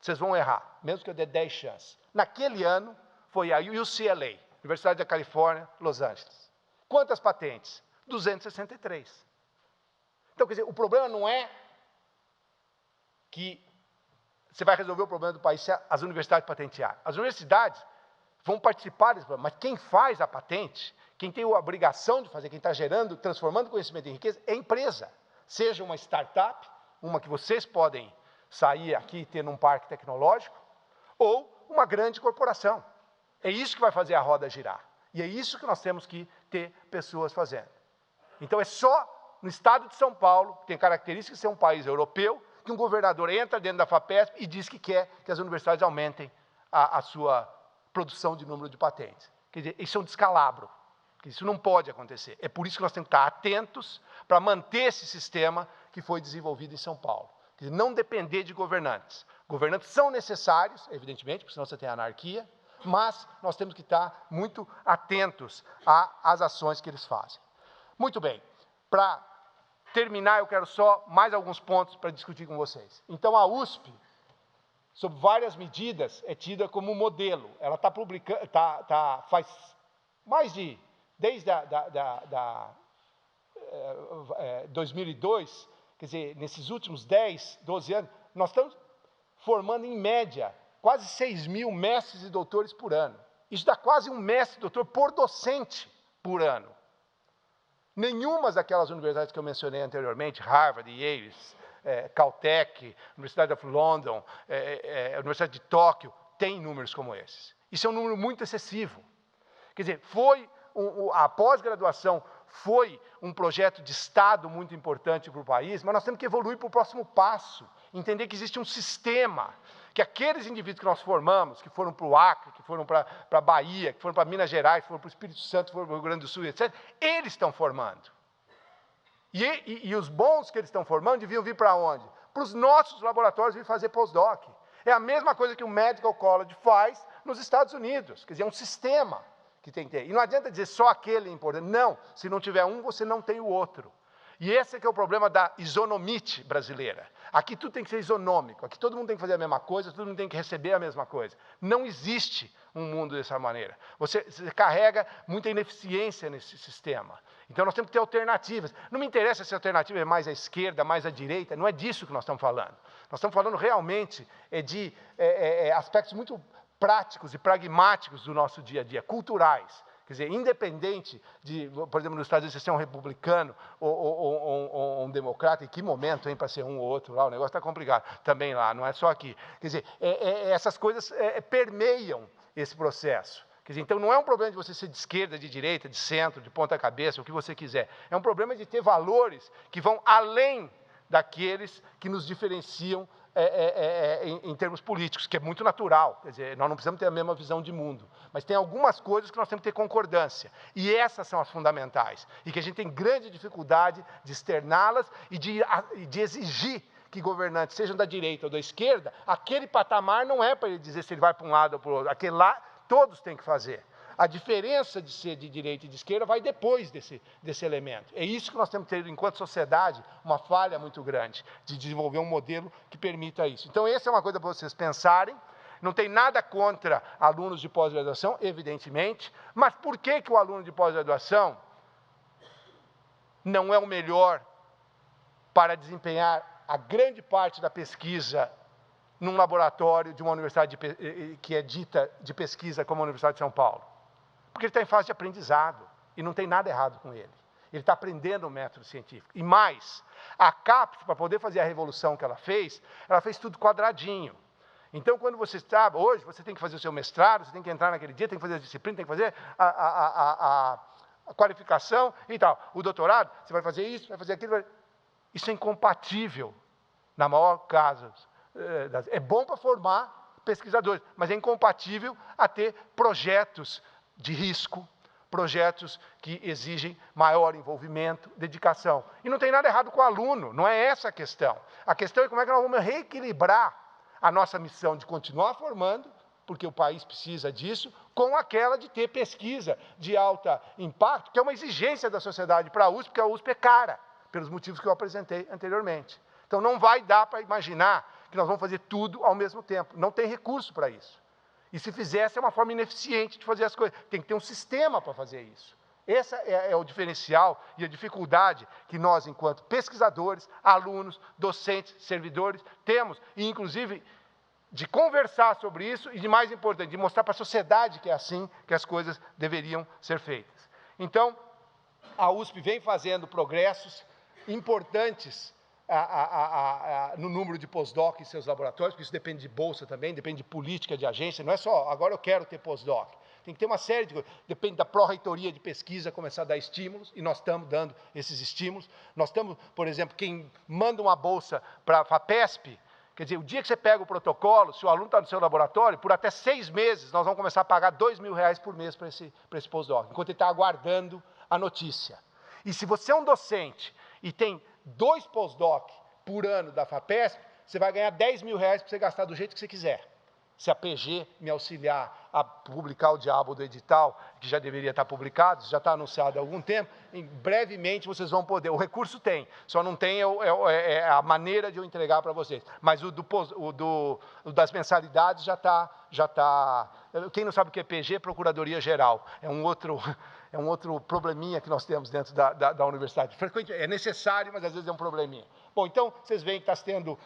Vocês vão errar, mesmo que eu dê 10 chances. Naquele ano, foi a UCLA, Universidade da Califórnia, Los Angeles. Quantas patentes? 263. Então, quer dizer, o problema não é que você vai resolver o problema do país se as universidades patentearem. As universidades vão participar desse problema, mas quem faz a patente, quem tem a obrigação de fazer, quem está gerando, transformando conhecimento em riqueza, é a empresa. Seja uma startup, uma que vocês podem sair aqui e ter num parque tecnológico, ou uma grande corporação. É isso que vai fazer a roda girar. E é isso que nós temos que ter pessoas fazendo. Então, é só no estado de São Paulo, que tem características de ser um país europeu, que um governador entra dentro da FAPESP e diz que quer que as universidades aumentem a sua produção de número de patentes. Quer dizer, isso é um descalabro. Isso não pode acontecer. É por isso que nós temos que estar atentos para manter esse sistema que foi desenvolvido em São Paulo. Quer dizer, não depender de governantes. Governantes são necessários, evidentemente, porque senão você tem anarquia, mas nós temos que estar muito atentos às ações que eles fazem. Muito bem. Para terminar, eu quero só mais alguns pontos para discutir com vocês. Então, a USP, sob várias medidas, é tida como modelo. Ela está publicando, faz mais de, desde 2002, quer dizer, nesses últimos 10, 12 anos, nós estamos formando, em média, quase 6.000 mestres e doutores por ano. Isso dá quase um mestre e doutor por docente por ano. Nenhuma daquelas universidades que eu mencionei anteriormente, Harvard, Yale, Caltech, Universidade of London, Universidade de Tóquio, tem números como esses. Isso é um número muito excessivo. Quer dizer, a pós-graduação foi um projeto de Estado muito importante para o país, mas nós temos que evoluir para o próximo passo, entender que existe um sistema, que aqueles indivíduos que nós formamos, que foram para o Acre, que foram para a Bahia, que foram para Minas Gerais, que foram para o Espírito Santo, que foram para o Rio Grande do Sul, etc., eles estão formando. E os bons que eles estão formando deviam vir para onde? Para os nossos laboratórios vir fazer pós-doc. É a mesma coisa que o Medical College faz nos Estados Unidos, quer dizer, é um sistema que tem que ter. E não adianta dizer só aquele é importante. Não, se não tiver um, você não tem o outro. E esse é que é o problema da isonomite brasileira. Aqui tudo tem que ser isonômico, aqui todo mundo tem que fazer a mesma coisa, todo mundo tem que receber a mesma coisa. Não existe um mundo dessa maneira. Você carrega muita ineficiência nesse sistema. Então nós temos que ter alternativas. Não me interessa se a alternativa é mais à esquerda, mais à direita, não é disso que nós estamos falando. Nós estamos falando realmente de aspectos muito práticos e pragmáticos do nosso dia a dia, culturais. Quer dizer, independente de, por exemplo, nos Estados Unidos, você ser um republicano ou um democrata, em que momento, hein, para ser um ou outro lá, o negócio está complicado também lá, não é só aqui. Quer dizer, essas coisas permeiam esse processo. Quer dizer, então não é um problema de você ser de esquerda, de direita, de centro, de ponta cabeça, o que você quiser. É um problema de ter valores que vão além daqueles que nos diferenciam em termos políticos, que é muito natural. Quer dizer, nós não precisamos ter a mesma visão de mundo. Mas tem algumas coisas que nós temos que ter concordância. E essas são as fundamentais. E que a gente tem grande dificuldade de externá-las e de exigir que governantes, sejam da direita ou da esquerda, aquele patamar não é para ele dizer se ele vai para um lado ou para o outro. Aquele lá, todos têm que fazer. A diferença de ser de direita e de esquerda vai depois desse elemento. É isso que nós temos que ter, enquanto sociedade, uma falha muito grande de desenvolver um modelo que permita isso. Então, essa é uma coisa para vocês pensarem. Não tem nada contra alunos de pós-graduação, evidentemente, mas por que o aluno de pós-graduação não é o melhor para desempenhar a grande parte da pesquisa num laboratório de uma universidade que é dita de pesquisa como a Universidade de São Paulo? Porque ele está em fase de aprendizado, e não tem nada errado com ele. Ele está aprendendo o método científico. E mais, a CAPES, para poder fazer a revolução que ela fez tudo quadradinho. Então, quando você está, hoje, você tem que fazer o seu mestrado, você tem que entrar naquele dia, tem que fazer a disciplina, tem que fazer a qualificação e tal. O doutorado, você vai fazer isso, vai fazer aquilo. Isso é incompatível, na maior caso. É bom para formar pesquisadores, mas é incompatível a ter projetos de risco, projetos que exigem maior envolvimento, dedicação. E não tem nada errado com o aluno, não é essa a questão. A questão é como é que nós vamos reequilibrar a nossa missão de continuar formando porque o país precisa disso, com aquela de ter pesquisa de alto impacto, que é uma exigência da sociedade para a USP, porque a USP é cara, pelos motivos que eu apresentei anteriormente. Então, não vai dar para imaginar que nós vamos fazer tudo ao mesmo tempo. Não tem recurso para isso. E se fizesse, é uma forma ineficiente de fazer as coisas. Tem que ter um sistema para fazer isso. Esse é o diferencial e a dificuldade que nós, enquanto pesquisadores, alunos, docentes, servidores, temos, e inclusive de conversar sobre isso e, de mais importante, de mostrar para a sociedade que é assim que as coisas deveriam ser feitas. Então, a USP vem fazendo progressos importantes no número de pós-doc em seus laboratórios, porque isso depende de bolsa também, depende de política de agência, não é só, agora eu quero ter pós-doc. Tem que ter uma série de coisas, depende da pró-reitoria de pesquisa começar a dar estímulos, e nós estamos dando esses estímulos. Nós estamos, por exemplo, quem manda uma bolsa para a FAPESP, quer dizer, o dia que você pega o protocolo, se o aluno está no seu laboratório, por até 6 meses, nós vamos começar a pagar R$2.000 por mês para esse pós-doc, enquanto ele está aguardando a notícia. E se você é um docente e tem 2 pós-doc por ano da FAPESP, você vai ganhar R$10.000 para você gastar do jeito que você quiser. Se a PG me auxiliar a publicar o diabo do edital, que já deveria estar publicado, já está anunciado há algum tempo, brevemente vocês vão poder. O recurso tem, só não tem a maneira de eu entregar para vocês. Mas o das mensalidades já está. Quem não sabe o que é PG, Procuradoria Geral. É um outro probleminha que nós temos dentro da universidade. É necessário, mas às vezes é um probleminha. Bom, então, vocês veem que está tendo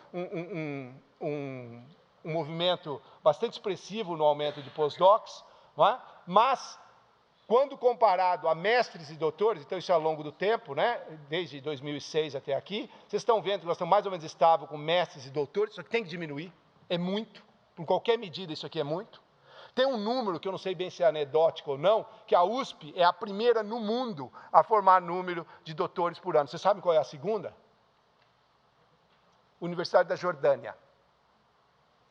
um movimento bastante expressivo no aumento de pós-docs, não é? Mas, quando comparado a mestres e doutores, então isso é ao longo do tempo, né? Desde 2006 até aqui, vocês estão vendo que nós estamos mais ou menos estável com mestres e doutores, isso tem que diminuir, é muito, por qualquer medida isso aqui é muito. Tem um número, que eu não sei bem se é anedótico ou não, que a USP é a primeira no mundo a formar número de doutores por ano. Vocês sabem qual é a segunda? Universidade da Jordânia.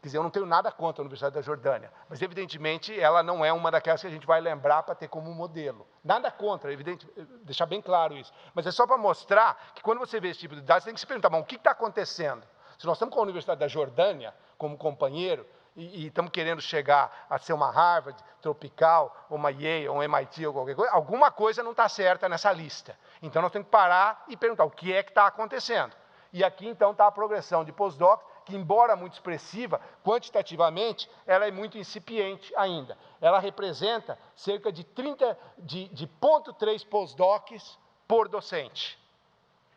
Quer dizer, eu não tenho nada contra a Universidade da Jordânia, mas, evidentemente, ela não é uma daquelas que a gente vai lembrar para ter como modelo. Nada contra, evidente, deixar bem claro isso. Mas é só para mostrar que, quando você vê esse tipo de dados, você tem que se perguntar, bom, o que está acontecendo? Se nós estamos com a Universidade da Jordânia como companheiro, e estamos querendo chegar a ser uma Harvard, Tropical, ou uma Yale, ou um MIT, ou qualquer coisa, alguma coisa não está certa nessa lista. Então, nós temos que parar e perguntar, o que é que está acontecendo? E aqui, então, está a progressão de pós-docs, que, embora muito expressiva, quantitativamente, ela é muito incipiente ainda. Ela representa cerca de 0,3 pós-docs por docente.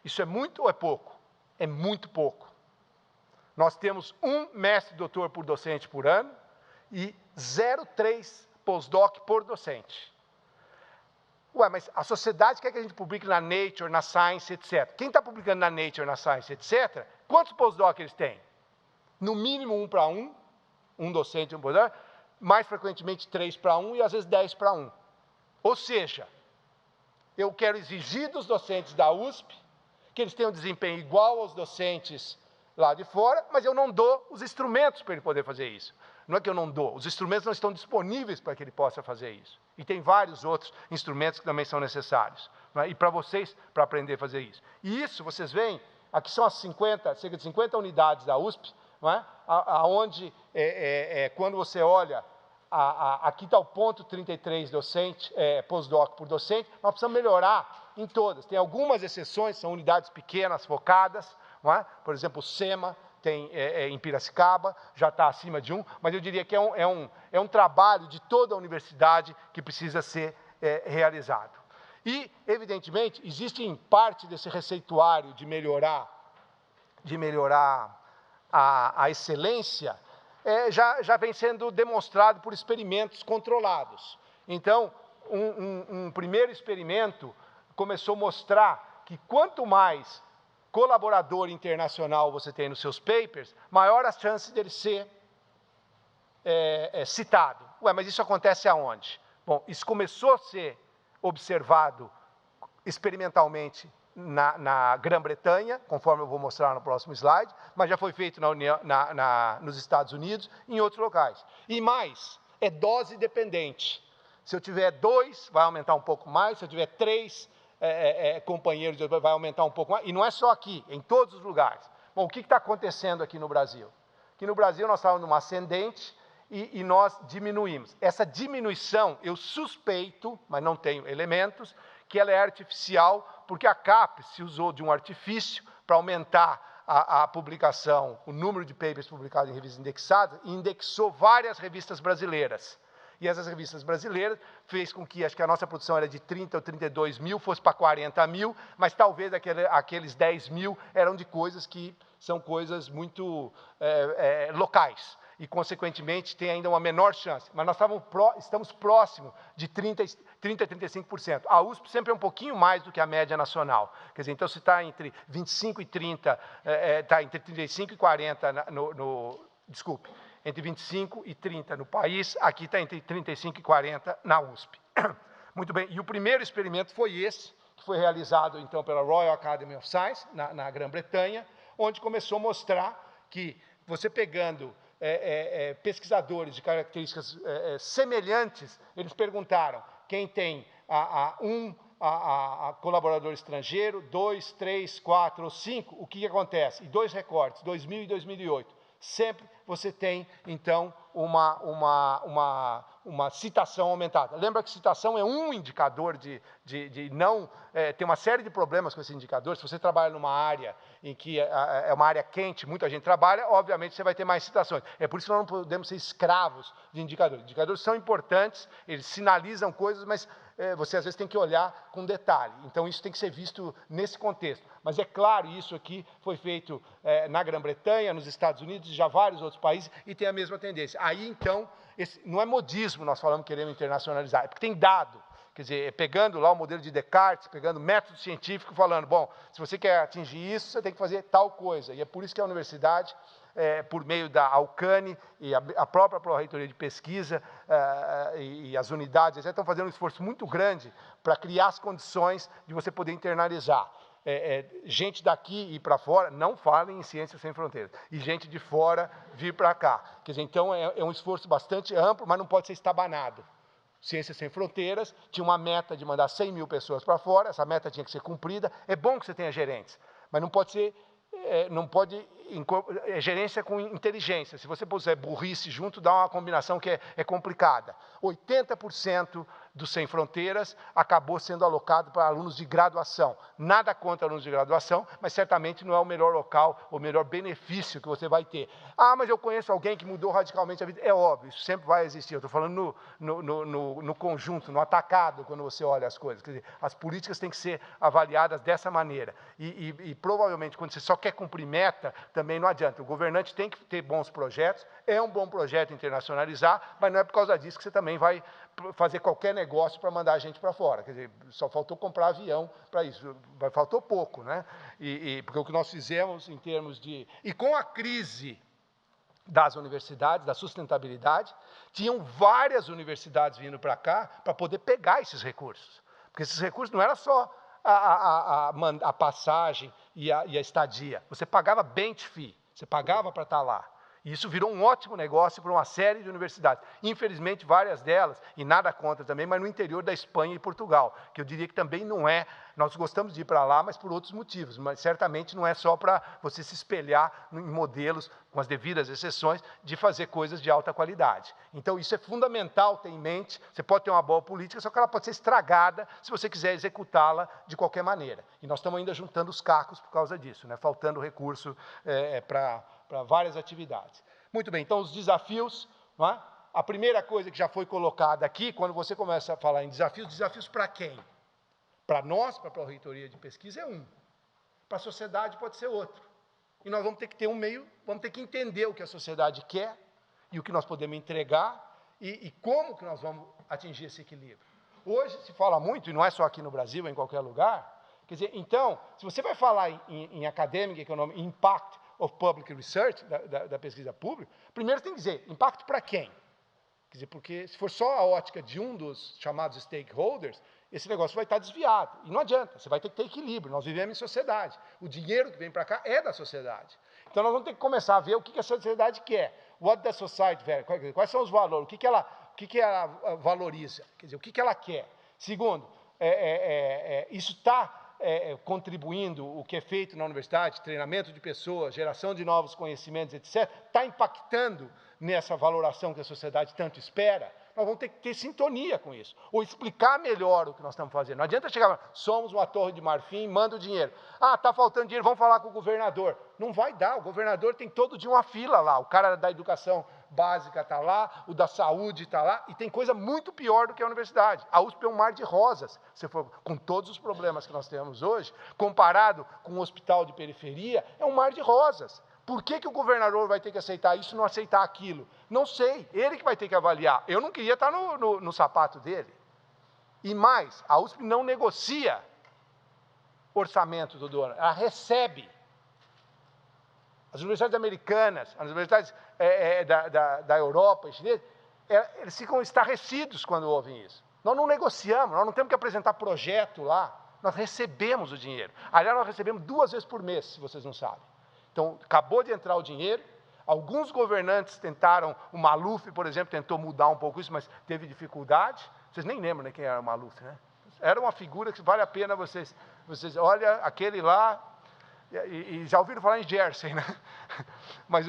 Isso é muito ou é pouco? É muito pouco. Nós temos 1 mestre-doutor por docente por ano e 0,3 pós-doc por docente. Ué, mas a sociedade quer que a gente publique na Nature, na Science, etc. Quem está publicando na Nature, na Science, etc., quantos pós-doc eles têm? No mínimo 1 para 1, um docente e um pós-doc, mais frequentemente 3 para 1 e às vezes 10 para 1. Ou seja, eu quero exigir dos docentes da USP que eles tenham desempenho igual aos docentes lá de fora, mas eu não dou os instrumentos para ele poder fazer isso. Não é que eu não dou, os instrumentos não estão disponíveis para que ele possa fazer isso. E tem vários outros instrumentos que também são necessários. Né? E para vocês, para aprender a fazer isso. E isso, vocês veem, aqui são as cerca de 50 unidades da USP, não é? Aonde, quando você olha, aqui está o ponto 33 docente, pós-doc por docente, nós precisamos melhorar em todas. Tem algumas exceções, são unidades pequenas, focadas, não é? Por exemplo, o SEMA, tem em Piracicaba, já está acima de 1, mas eu diria que é um trabalho de toda a universidade que precisa ser realizado. E, evidentemente, existe em parte desse receituário de melhorar a excelência, já vem sendo demonstrado por experimentos controlados. Então, um primeiro experimento começou a mostrar que quanto mais colaborador internacional você tem nos seus papers, maior a chance dele ser citado. Ué, mas isso acontece aonde? Bom, isso começou a ser observado experimentalmente na Grã-Bretanha, conforme eu vou mostrar no próximo slide, mas já foi feito nos Estados Unidos e em outros locais. E mais, é dose dependente. Se eu tiver 2, vai aumentar um pouco mais, se eu tiver 3 companheiros, vai aumentar um pouco mais, e não é só aqui, em todos os lugares. Bom, o que está acontecendo aqui no Brasil? Aqui no Brasil nós estávamos numa ascendente, e nós diminuímos. Essa diminuição, eu suspeito, mas não tenho elementos, que ela é artificial, porque a CAPES se usou de um artifício para aumentar a publicação, o número de papers publicados em revistas indexadas, e indexou várias revistas brasileiras. E essas revistas brasileiras fez com que, acho que a nossa produção era de 30 ou 32 mil, fosse para 40 mil, mas talvez aqueles 10 mil eram de coisas que são coisas muito locais. E, consequentemente, tem ainda uma menor chance. Mas nós estamos próximos de 30 a 35%. A USP sempre é um pouquinho mais do que a média nacional. Quer dizer, então, se está entre 25 e 30, está entre 35 e 40 desculpe, entre 25 e 30 no país, aqui está entre 35 e 40 na USP. Muito bem, e o primeiro experimento foi esse, que foi realizado, então, pela Royal Academy of Science, na Grã-Bretanha, onde começou a mostrar que você pegando pesquisadores de características semelhantes, eles perguntaram quem tem colaborador estrangeiro, 2, 3, 4 ou 5, o que acontece? E 2 recortes, 2000 e 2008. Sempre você tem, então, uma citação aumentada. Lembra que citação é um indicador de não... tem uma série de problemas com esse indicador. Se você trabalha numa área em que é uma área quente, muita gente trabalha, obviamente você vai ter mais citações. É por isso que nós não podemos ser escravos de indicadores. Indicadores são importantes, eles sinalizam coisas, mas você às vezes tem que olhar com detalhe. Então isso tem que ser visto nesse contexto. Mas é claro, isso aqui foi feito na Grã-Bretanha, nos Estados Unidos e já vários outros países, e tem a mesma tendência. Aí, então, não é modismo nós falamos que queremos internacionalizar, é porque tem dado. Quer dizer, pegando lá o modelo de Descartes, pegando método científico, falando, bom, se você quer atingir isso, você tem que fazer tal coisa. E é por isso que a universidade, por meio da Alcane e a própria Pró-Reitoria de Pesquisa e as unidades, etc., estão fazendo um esforço muito grande para criar as condições de você poder internalizar. Gente daqui e para fora, não falem em Ciências Sem Fronteiras, e gente de fora vir para cá. Quer dizer, então, é um esforço bastante amplo, mas não pode ser estabanado. Ciências Sem Fronteiras tinha uma meta de mandar 100 mil pessoas para fora, essa meta tinha que ser cumprida. É bom que você tenha gerentes, mas não pode ser, gerência com inteligência. Se você puser burrice junto, dá uma combinação que é complicada. 80% do Sem Fronteiras acabou sendo alocado para alunos de graduação. Nada contra alunos de graduação, mas certamente não é o melhor local, o melhor benefício que você vai ter. Ah, mas eu conheço alguém que mudou radicalmente a vida. É óbvio, isso sempre vai existir. Eu estou falando no conjunto, no atacado, quando você olha as coisas. Quer dizer, as políticas têm que ser avaliadas dessa maneira. E provavelmente, quando você só quer cumprir meta, também não adianta. O governante tem que ter bons projetos, é um bom projeto internacionalizar, mas não é por causa disso que você também vai fazer qualquer negócio para mandar a gente para fora. Quer dizer, só faltou comprar avião para isso. Faltou pouco, né? Porque o que nós fizemos em termos de... E com a crise das universidades, da sustentabilidade, tinham várias universidades vindo para cá para poder pegar esses recursos. Porque esses recursos não era só a passagem e a estadia. Você pagava bench fee, você pagava para estar lá. E isso virou um ótimo negócio para uma série de universidades. Infelizmente, várias delas, e nada contra também, mas no interior da Espanha e Portugal, que eu diria que também não é... Nós gostamos de ir para lá, mas por outros motivos. Mas certamente não é só para você se espelhar em modelos, com as devidas exceções, de fazer coisas de alta qualidade. Então, isso é fundamental ter em mente. Você pode ter uma boa política, só que ela pode ser estragada se você quiser executá-la de qualquer maneira. E nós estamos ainda juntando os cacos por causa disso, né? Faltando recurso para várias atividades. Muito bem, então os desafios, não é? A primeira coisa que já foi colocada aqui, quando você começa a falar em desafios para quem? Para nós, para a Pró-Reitoria de Pesquisa, é um. Para a sociedade pode ser outro. E nós vamos ter que ter um meio, vamos ter que entender o que a sociedade quer e o que nós podemos entregar e como que nós vamos atingir esse equilíbrio. Hoje se fala muito, e não é só aqui no Brasil, é em qualquer lugar, quer dizer, então, se você vai falar em academic economic impact of public research, da pesquisa pública, primeiro tem que dizer, impacto para quem? Quer dizer, porque se for só a ótica de um dos chamados stakeholders, esse negócio vai estar desviado. E não adianta, você vai ter que ter equilíbrio. Nós vivemos em sociedade. O dinheiro que vem para cá é da sociedade. Então, nós vamos ter que começar a ver o que a sociedade quer. What does society value? Quais são os valores? O que ela valoriza? Quer dizer, o que ela quer? Segundo, isso está contribuindo o que é feito na universidade, treinamento de pessoas, geração de novos conhecimentos, etc., está impactando nessa valoração que a sociedade tanto espera, nós vamos ter que ter sintonia com isso, ou explicar melhor o que nós estamos fazendo. Não adianta chegar, somos uma torre de marfim, manda o dinheiro. Ah, está faltando dinheiro, vamos falar com o governador. Não vai dar, o governador tem todo dia uma fila lá, o cara da educação básica está lá, o da saúde está lá, e tem coisa muito pior do que a universidade. A USP é um mar de rosas, se for, com todos os problemas que nós temos hoje, comparado com um hospital de periferia, é um mar de rosas. Por que o governador vai ter que aceitar isso e não aceitar aquilo? Não sei, ele que vai ter que avaliar. Eu não queria estar no sapato dele. E mais, a USP não negocia orçamento todo ano, ela recebe. As universidades americanas, as universidades da Europa, eles ficam estarrecidos quando ouvem isso. Nós não negociamos, nós não temos que apresentar projeto lá, nós recebemos o dinheiro. Aliás, nós recebemos 2 vezes por mês, se vocês não sabem. Então, acabou de entrar o dinheiro, alguns governantes tentaram, o Maluf, por exemplo, tentou mudar um pouco isso, mas teve dificuldade. Vocês nem lembram, né, quem era o Maluf, né? Era uma figura que vale a pena vocês olha, aquele lá, e já ouviram falar em Jersey, né? Mas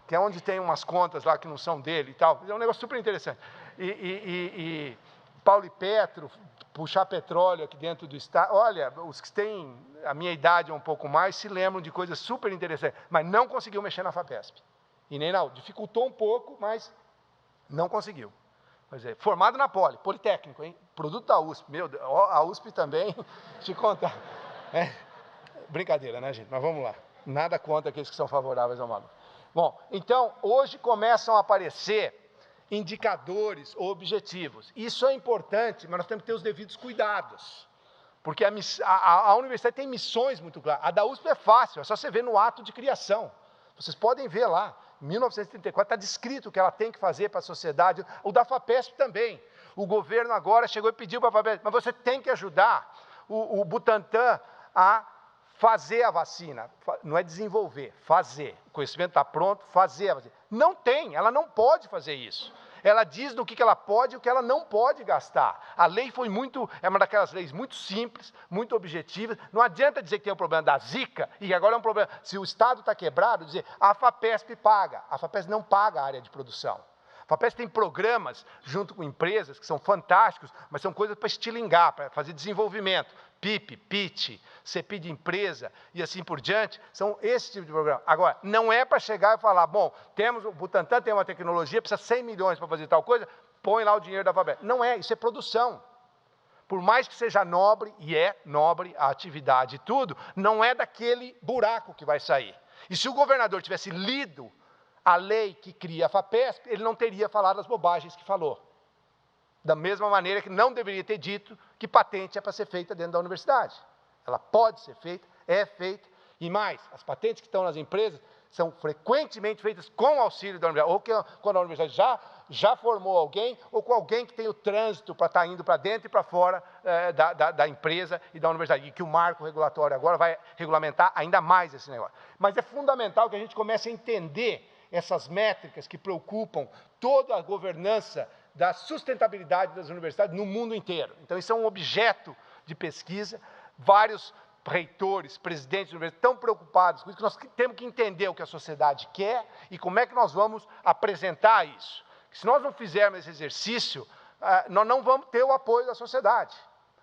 que é onde tem umas contas lá que não são dele e tal. É um negócio super interessante. E Paulo e Petro, puxar petróleo aqui dentro do estado. Olha, os que têm a minha idade ou um pouco mais se lembram de coisas super interessantes, mas não conseguiu mexer na FAPESP. E nem não, dificultou um pouco, mas não conseguiu. Pois é, formado na Politécnico, hein? Produto da USP. Meu Deus, a USP também, te contar. Brincadeira, né, gente? Mas vamos lá. Nada contra aqueles que são favoráveis ao Maluf. Bom, então, hoje começam a aparecer indicadores ou objetivos. Isso é importante, mas nós temos que ter os devidos cuidados. Porque a universidade tem missões muito claras. A da USP é fácil, é só você ver no ato de criação. Vocês podem ver lá, em 1934, está descrito o que ela tem que fazer para a sociedade. O da FAPESP também. O governo agora chegou e pediu para a FAPESP, mas você tem que ajudar o Butantan a fazer a vacina. Não é desenvolver, fazer. O conhecimento está pronto, fazer a vacina. Não tem, ela não pode fazer isso. Ela diz do que ela pode e o que ela não pode gastar. A lei foi é uma daquelas leis muito simples, muito objetivas. Não adianta dizer que tem um problema da Zika e que agora é um problema. Se o Estado está quebrado, dizer a FAPESP paga. A FAPESP não paga a área de produção. A FAPESP tem programas junto com empresas que são fantásticos, mas são coisas para estilingar, para fazer desenvolvimento. PIP, PIT, CPI de empresa e assim por diante, são esse tipo de programa. Agora, não é para chegar e falar, bom, o Butantan tem uma tecnologia, precisa 100 milhões para fazer tal coisa, põe lá o dinheiro da FAPESP. Não é, isso é produção. Por mais que seja nobre, e é nobre a atividade e tudo, não é daquele buraco que vai sair. E se o governador tivesse lido a lei que cria a FAPESP, ele não teria falado as bobagens que falou. Da mesma maneira que não deveria ter dito que patente é para ser feita dentro da universidade. Ela pode ser feita, é feita, e mais, as patentes que estão nas empresas são frequentemente feitas com auxílio da universidade, ou quando a universidade já formou alguém, ou com alguém que tem o trânsito para estar indo para dentro e para fora da empresa e da universidade, e que o marco regulatório agora vai regulamentar ainda mais esse negócio. Mas é fundamental que a gente comece a entender essas métricas que preocupam toda a governança da sustentabilidade das universidades no mundo inteiro. Então, isso é um objeto de pesquisa. Vários reitores, presidentes de universidades estão preocupados com isso, que nós temos que entender o que a sociedade quer e como é que nós vamos apresentar isso. Se nós não fizermos esse exercício, nós não vamos ter o apoio da sociedade.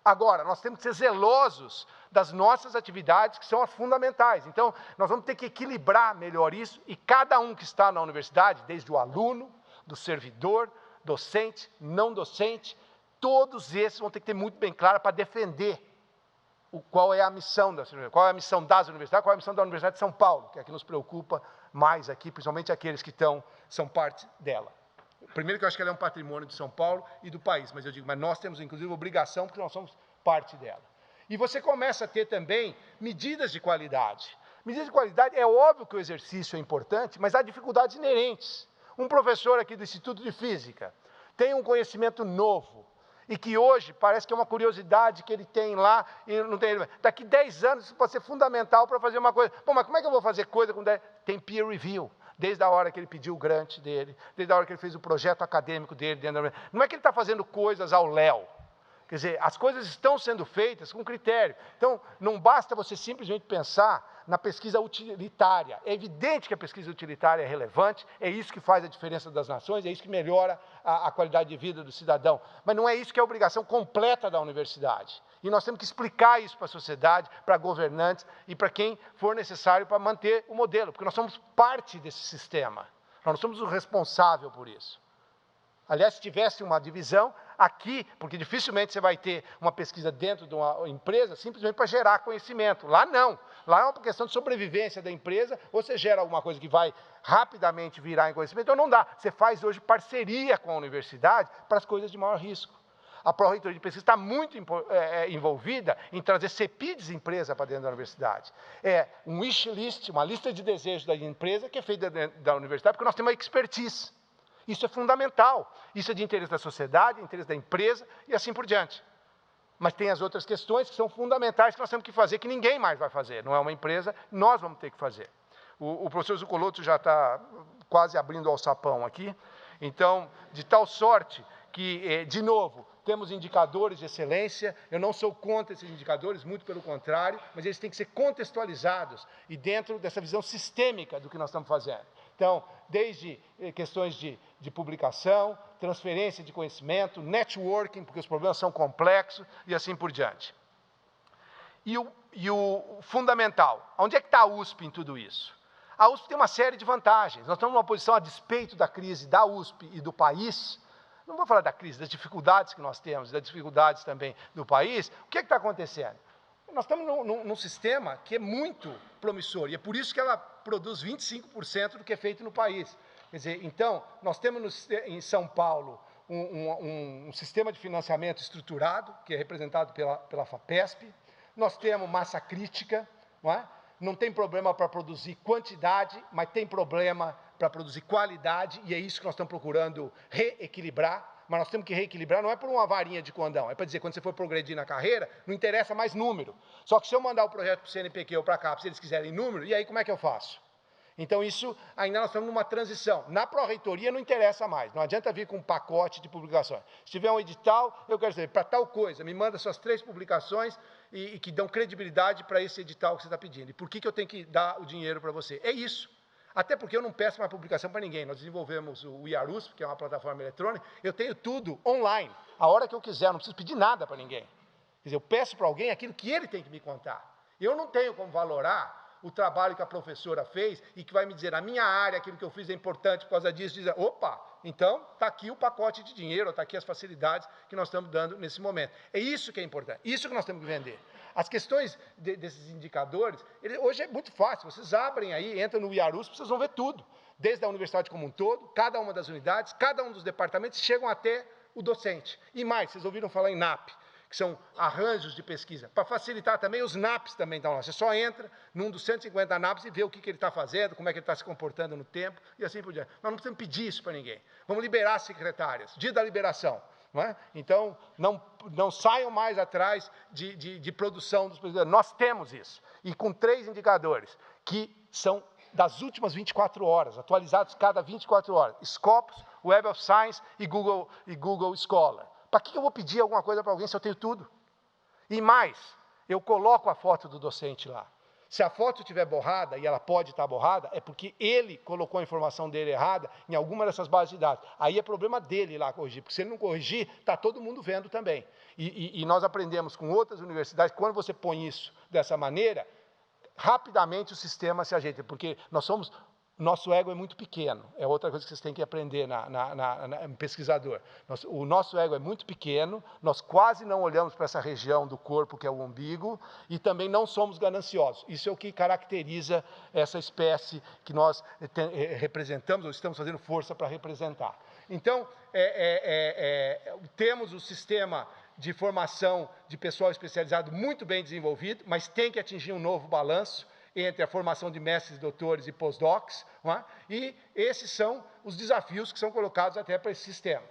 Agora, nós temos que ser zelosos das nossas atividades, que são as fundamentais. Então, nós vamos ter que equilibrar melhor isso, e cada um que está na universidade, desde o aluno, do servidor, docente, não docente, todos esses vão ter que ter muito bem claro para defender qual é a missão das universidades, qual é a missão das universidades, qual é a missão da Universidade de São Paulo, que é a que nos preocupa mais aqui, principalmente aqueles que são parte dela. Primeiro que eu acho que ela é um patrimônio de São Paulo e do país, mas eu digo, mas nós temos inclusive obrigação, porque nós somos parte dela. E você começa a ter também medidas de qualidade. Medidas de qualidade, é óbvio que o exercício é importante, mas há dificuldades inerentes. Um professor aqui do Instituto de Física tem um conhecimento novo, e que hoje parece que é uma curiosidade que ele tem lá, e não tem. Daqui 10 anos isso pode ser fundamental para fazer uma coisa. Bom, mas como é que eu vou fazer coisa com 10? Tem peer review, desde a hora que ele pediu o grant dele, desde a hora que ele fez o projeto acadêmico dele. Não é que ele está fazendo coisas ao léu. Quer dizer, as coisas estão sendo feitas com critério. Então, não basta você simplesmente pensar na pesquisa utilitária. É evidente que a pesquisa utilitária é relevante, é isso que faz a diferença das nações, é isso que melhora a qualidade de vida do cidadão. Mas não é isso que é a obrigação completa da universidade. E nós temos que explicar isso para a sociedade, para governantes e para quem for necessário para manter o modelo, porque nós somos parte desse sistema. Nós não somos o responsável por isso. Aliás, se tivesse uma divisão aqui, porque dificilmente você vai ter uma pesquisa dentro de uma empresa simplesmente para gerar conhecimento. Lá não. Lá é uma questão de sobrevivência da empresa, ou você gera alguma coisa que vai rapidamente virar em conhecimento, então não dá. Você faz hoje parceria com a universidade para as coisas de maior risco. A Pró-Reitoria de Pesquisa está muito envolvida em trazer CPIDs empresa para dentro da universidade. É um wish list, uma lista de desejos da empresa que é feita dentro da universidade, porque nós temos uma expertise. Isso é fundamental. Isso é de interesse da sociedade, interesse da empresa e assim por diante. Mas tem as outras questões que são fundamentais que nós temos que fazer, que ninguém mais vai fazer. Não é uma empresa, nós vamos ter que fazer. O professor Zuccolotto já está quase abrindo o alçapão aqui. Então, de tal sorte que, de novo, temos indicadores de excelência. Eu não sou contra esses indicadores, muito pelo contrário, mas eles têm que ser contextualizados e dentro dessa visão sistêmica do que nós estamos fazendo. Então, desde questões de publicação, transferência de conhecimento, networking, porque os problemas são complexos, e assim por diante. E o fundamental, onde é que está a USP em tudo isso? A USP tem uma série de vantagens. Nós estamos numa posição, a despeito da crise da USP e do país, não vou falar da crise, das dificuldades que nós temos, das dificuldades também do país, o que é que está acontecendo? Nós estamos num sistema que é muito promissor, e é por isso que ela produz 25% do que é feito no país. Quer dizer, então, nós temos em São Paulo um sistema de financiamento estruturado, que é representado pela FAPESP, nós temos massa crítica, não é? Não tem problema para produzir quantidade, mas tem problema para produzir qualidade, e é isso que nós estamos procurando reequilibrar. Mas nós temos que reequilibrar, não é por uma varinha de condão, é para dizer, quando você for progredir na carreira, não interessa mais número. Só que se eu mandar o projeto para o CNPq ou para a CAPES, se eles quiserem número, e aí como é que eu faço? Então isso, ainda nós estamos numa transição. Na Pró-Reitoria não interessa mais, não adianta vir com um pacote de publicações. Se tiver um edital, eu quero dizer, para tal coisa, me manda suas 3 publicações e que dão credibilidade para esse edital que você está pedindo. E por que eu tenho que dar o dinheiro para você? É isso. Até porque eu não peço mais publicação para ninguém. Nós desenvolvemos o IARUSP, que é uma plataforma eletrônica, eu tenho tudo online, a hora que eu quiser, eu não preciso pedir nada para ninguém. Quer dizer, eu peço para alguém aquilo que ele tem que me contar. Eu não tenho como valorar o trabalho que a professora fez e que vai me dizer, na minha área, aquilo que eu fiz é importante por causa disso, dizer, opa, então está aqui o pacote de dinheiro, está aqui as facilidades que nós estamos dando nesse momento. É isso que é importante, isso que nós temos que vender. As questões desses indicadores, hoje é muito fácil, vocês abrem aí, entram no IARUSP, vocês vão ver tudo, desde a universidade como um todo, cada uma das unidades, cada um dos departamentos, chegam até o docente. E mais, vocês ouviram falar em NAP, que são arranjos de pesquisa. Para facilitar também, os NAPs também estão lá. Você só entra num dos 150 NAPs e vê o que ele está fazendo, como é que ele está se comportando no tempo, e assim por diante. Nós não precisamos pedir isso para ninguém. Vamos liberar as secretárias, dia da liberação. Não é? Então, não saiam mais atrás de produção dos pesquisadores. Nós temos isso. E com 3 indicadores, que são das últimas 24 horas, atualizados cada 24 horas. Scopus, Web of Science e Google Scholar. Para que eu vou pedir alguma coisa para alguém se eu tenho tudo? E mais, eu coloco a foto do docente lá. Se a foto estiver borrada, e ela pode estar borrada, é porque ele colocou a informação dele errada em alguma dessas bases de dados. Aí é problema dele lá corrigir, porque se ele não corrigir, está todo mundo vendo também. E nós aprendemos com outras universidades, quando você põe isso dessa maneira, rapidamente o sistema se ajeita, porque nosso ego é muito pequeno, é outra coisa que vocês têm que aprender pesquisador. O nosso ego é muito pequeno, nós quase não olhamos para essa região do corpo que é o umbigo, e também não somos gananciosos. Isso é o que caracteriza essa espécie que nós representamos, ou estamos fazendo força para representar. Então, temos o sistema de formação de pessoal especializado muito bem desenvolvido, mas tem que atingir um novo balanço entre a formação de mestres, doutores e pós-docs, e esses são os desafios que são colocados até para esse sistema.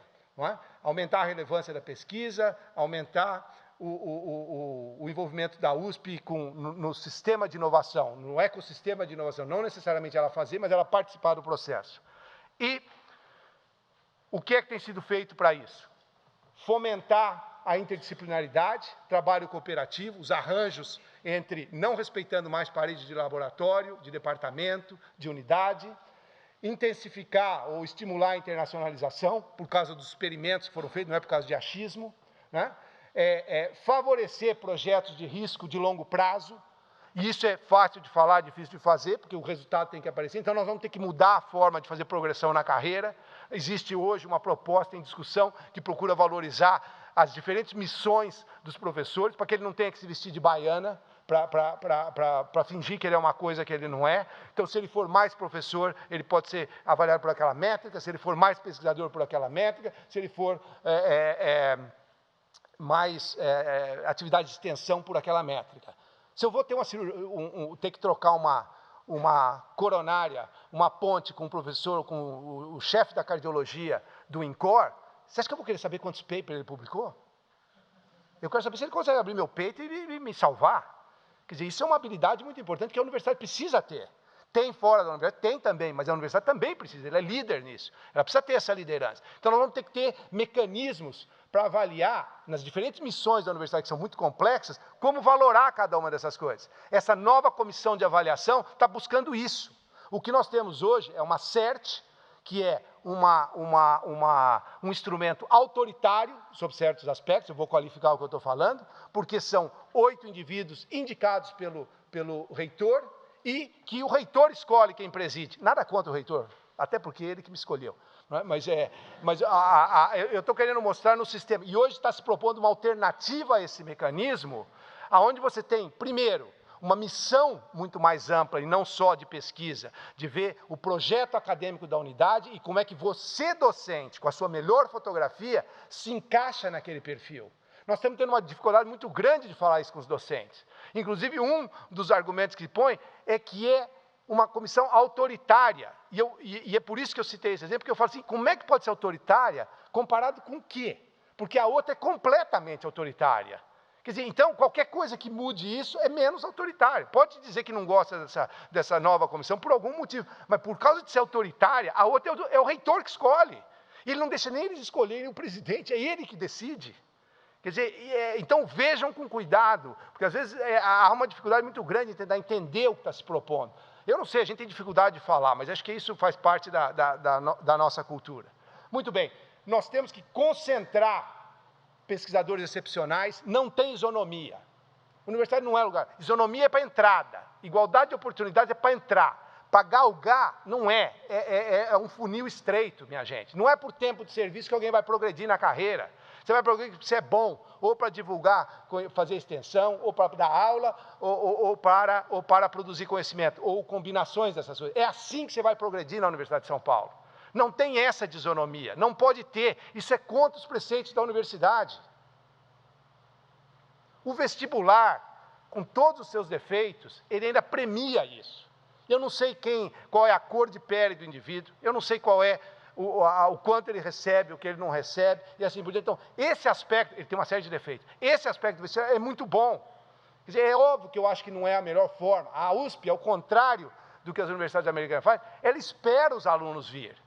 Aumentar a relevância da pesquisa, aumentar o envolvimento da USP no sistema de inovação, no ecossistema de inovação, não necessariamente ela fazer, mas ela participar do processo. E o que é que tem sido feito para isso? Fomentar a interdisciplinaridade, trabalho cooperativo, os arranjos entre não respeitando mais paredes de laboratório, de departamento, de unidade, intensificar ou estimular a internacionalização, por causa dos experimentos que foram feitos, não é por causa de achismo, né? Favorecer projetos de risco de longo prazo, e isso é fácil de falar, difícil de fazer, porque o resultado tem que aparecer, então nós vamos ter que mudar a forma de fazer progressão na carreira. Existe hoje uma proposta em discussão que procura valorizar as diferentes missões dos professores, para que ele não tenha que se vestir de baiana, para fingir que ele é uma coisa que ele não é. Então, se ele for mais professor, ele pode ser avaliado por aquela métrica, se ele for mais pesquisador por aquela métrica, se ele for mais atividade de extensão por aquela métrica. Se eu vou ter ter que trocar uma coronária, uma ponte com o professor, com o chefe da cardiologia do INCOR, você acha que eu vou querer saber quantos papers ele publicou? Eu quero saber se ele consegue abrir meu peito e me salvar. Quer dizer, isso é uma habilidade muito importante que a universidade precisa ter. Tem fora da universidade? Tem também, mas a universidade também precisa, ela é líder nisso. Ela precisa ter essa liderança. Então, nós vamos ter que ter mecanismos para avaliar, nas diferentes missões da universidade, que são muito complexas, como valorar cada uma dessas coisas. Essa nova comissão de avaliação está buscando isso. O que nós temos hoje é uma CERT, que é um instrumento autoritário, sob certos aspectos, eu vou qualificar o que eu estou falando, porque são 8 indivíduos indicados pelo reitor, e que o reitor escolhe quem preside. Nada contra o reitor, até porque é ele que me escolheu. Não é? Mas eu estou querendo mostrar no sistema, e hoje está se propondo uma alternativa a esse mecanismo, onde você tem, primeiro, uma missão muito mais ampla, e não só de pesquisa, de ver o projeto acadêmico da unidade e como é que você, docente, com a sua melhor fotografia, se encaixa naquele perfil. Nós estamos tendo uma dificuldade muito grande de falar isso com os docentes. Inclusive, um dos argumentos que põe é que é uma comissão autoritária. E é por isso que eu citei esse exemplo, porque eu falo assim, como é que pode ser autoritária comparado com o quê? Porque a outra é completamente autoritária. Quer dizer, então, qualquer coisa que mude isso é menos autoritário. Pode dizer que não gosta dessa nova comissão por algum motivo, mas por causa de ser autoritária, a outra é o reitor que escolhe. Ele não deixa nem eles escolherem o presidente, é ele que decide. Quer dizer, então vejam com cuidado, porque às vezes há uma dificuldade muito grande em tentar entender o que está se propondo. Eu não sei, a gente tem dificuldade de falar, mas acho que isso faz parte da nossa cultura. Muito bem, nós temos que concentrar pesquisadores excepcionais, não tem isonomia. Universidade não é lugar. Isonomia é para entrada. Igualdade de oportunidades é para entrar. Para galgar, não é. É um funil estreito, minha gente. Não é por tempo de serviço que alguém vai progredir na carreira. Você vai progredir porque você é bom, ou para divulgar, fazer extensão, ou para dar aula, ou para produzir conhecimento, ou combinações dessas coisas. É assim que você vai progredir na Universidade de São Paulo. Não tem essa de isonomia, não pode ter, isso é contra os preceitos da universidade. O vestibular, com todos os seus defeitos, ele ainda premia isso. Eu não sei qual é a cor de pele do indivíduo, eu não sei qual é o quanto ele recebe, o que ele não recebe, e assim por diante. Então, esse aspecto, ele tem uma série de defeitos, esse aspecto do vestibular é muito bom. Quer dizer, é óbvio que eu acho que não é a melhor forma. A USP, ao contrário do que as universidades americanas fazem, ela espera os alunos vir.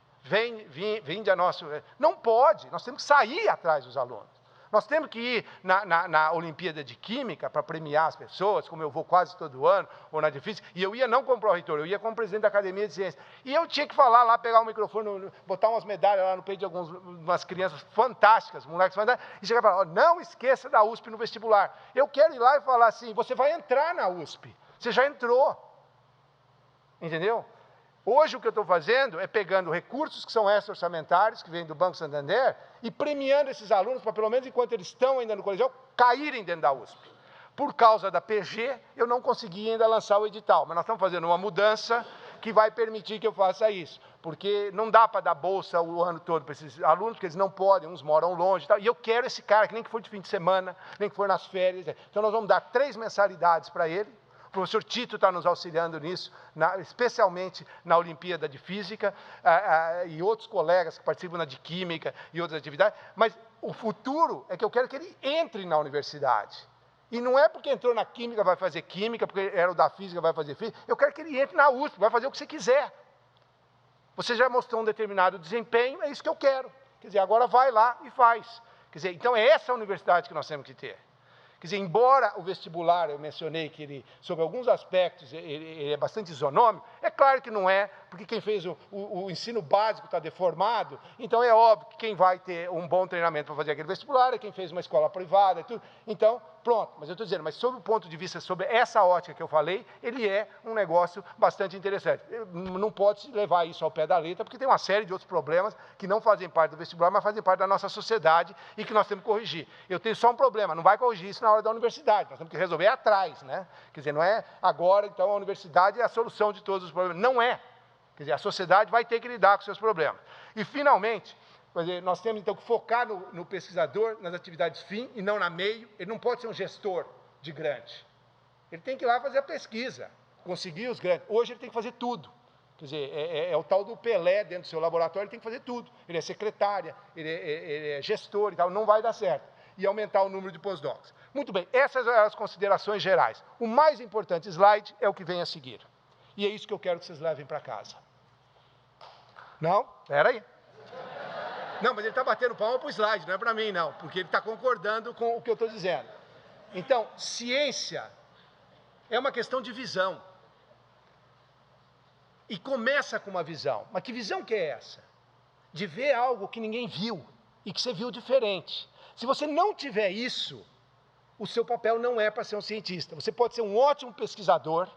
Vinde a nosso... Não pode, nós temos que sair atrás dos alunos. Nós temos que ir na Olimpíada de Química para premiar as pessoas, como eu vou quase todo ano, ou na de Física, e eu ia não como pró-reitor, eu ia como presidente da Academia de Ciências. E eu tinha que falar lá, pegar o microfone, botar umas medalhas lá no peito de umas crianças fantásticas, moleques fantásticos, e chegar e falar, não esqueça da USP no vestibular. Eu quero ir lá e falar assim, você vai entrar na USP, você já entrou. Entendeu? Hoje o que eu estou fazendo é pegando recursos que são extra-orçamentários, que vêm do Banco Santander, e premiando esses alunos para, pelo menos enquanto eles estão ainda no colegial, caírem dentro da USP. Por causa da PG, eu não consegui ainda lançar o edital, mas nós estamos fazendo uma mudança que vai permitir que eu faça isso, porque não dá para dar bolsa o ano todo para esses alunos, porque eles não podem, uns moram longe e tal, e eu quero esse cara, que nem que for de fim de semana, nem que for nas férias, então nós vamos dar 3 mensalidades para ele. O professor Tito está nos auxiliando nisso, especialmente na Olimpíada de Física, e outros colegas que participam na de Química e outras atividades, mas o futuro é que eu quero que ele entre na universidade. E não é porque entrou na Química vai fazer Química, porque era o da Física vai fazer Física, eu quero que ele entre na USP, vai fazer o que você quiser. Você já mostrou um determinado desempenho, é isso que eu quero. Quer dizer, agora vai lá e faz. Quer dizer, então é essa a universidade que nós temos que ter. Quer dizer, embora o vestibular, eu mencionei que ele, sobre alguns aspectos, ele é bastante isonômico, é claro que não é, porque quem fez o ensino básico está deformado, então é óbvio que quem vai ter um bom treinamento para fazer aquele vestibular é quem fez uma escola privada e tudo. Então, pronto, mas eu estou dizendo, mas sob o ponto de vista, sobre essa ótica que eu falei, ele é um negócio bastante interessante. Não pode se levar isso ao pé da letra, porque tem uma série de outros problemas que não fazem parte do vestibular, mas fazem parte da nossa sociedade e que nós temos que corrigir. Eu tenho só um problema, não vai corrigir isso na hora da universidade, nós temos que resolver atrás, né? Quer dizer, não é agora, então, a universidade é a solução de todos os problemas. Não é. Quer dizer, a sociedade vai ter que lidar com seus problemas. E, finalmente, quer dizer, nós temos, então, que focar no pesquisador, nas atividades fim e não na meio. Ele não pode ser um gestor de grande. Ele tem que ir lá fazer a pesquisa, conseguir os grandes. Hoje ele tem que fazer tudo. Quer dizer, é o tal do Pelé dentro do seu laboratório, ele tem que fazer tudo. Ele é secretária, ele é gestor e tal, não vai dar certo. E aumentar o número de pós-docs. Muito bem, essas são as considerações gerais. O mais importante slide é o que vem a seguir. E é isso que eu quero que vocês levem para casa. Não? Espera aí. Não, mas ele está batendo palma para o slide, não é para mim, não, porque ele está concordando com o que eu estou dizendo. Então, ciência é uma questão de visão. E começa com uma visão. Mas que visão que é essa? De ver algo que ninguém viu e que você viu diferente. Se você não tiver isso, o seu papel não é para ser um cientista. Você pode ser um ótimo pesquisador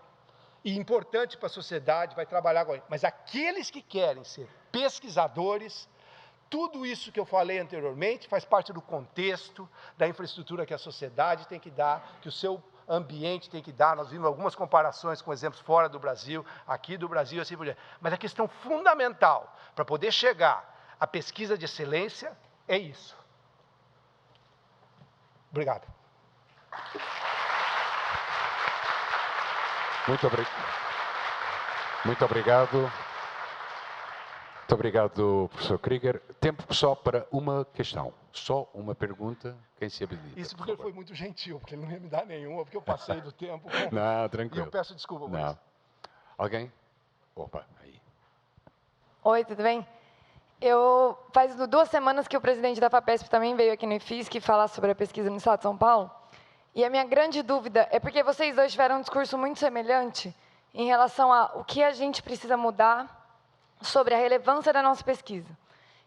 e importante para a sociedade, vai trabalhar com ele. Mas aqueles que querem ser pesquisadores, tudo isso que eu falei anteriormente faz parte do contexto, da infraestrutura que a sociedade tem que dar, que o seu ambiente tem que dar. Nós vimos algumas comparações com exemplos fora do Brasil, aqui do Brasil, assim por diante. Mas a questão fundamental para poder chegar à pesquisa de excelência é isso. Obrigado. Muito obrigado. Muito obrigado, professor Krieger. Tempo só para uma questão. Só uma pergunta. Quem se habilita? Isso porque ele foi muito gentil, porque ele não ia me dar nenhuma, porque eu passei do tempo. Não, tranquilo. E eu peço desculpa por isso. Alguém? Opa, aí. Oi, tudo bem? Faz 2 semanas que o presidente da FAPESP também veio aqui no IFISC falar sobre a pesquisa no estado de São Paulo. E a minha grande dúvida é porque vocês dois tiveram um discurso muito semelhante em relação a o que a gente precisa mudar sobre a relevância da nossa pesquisa.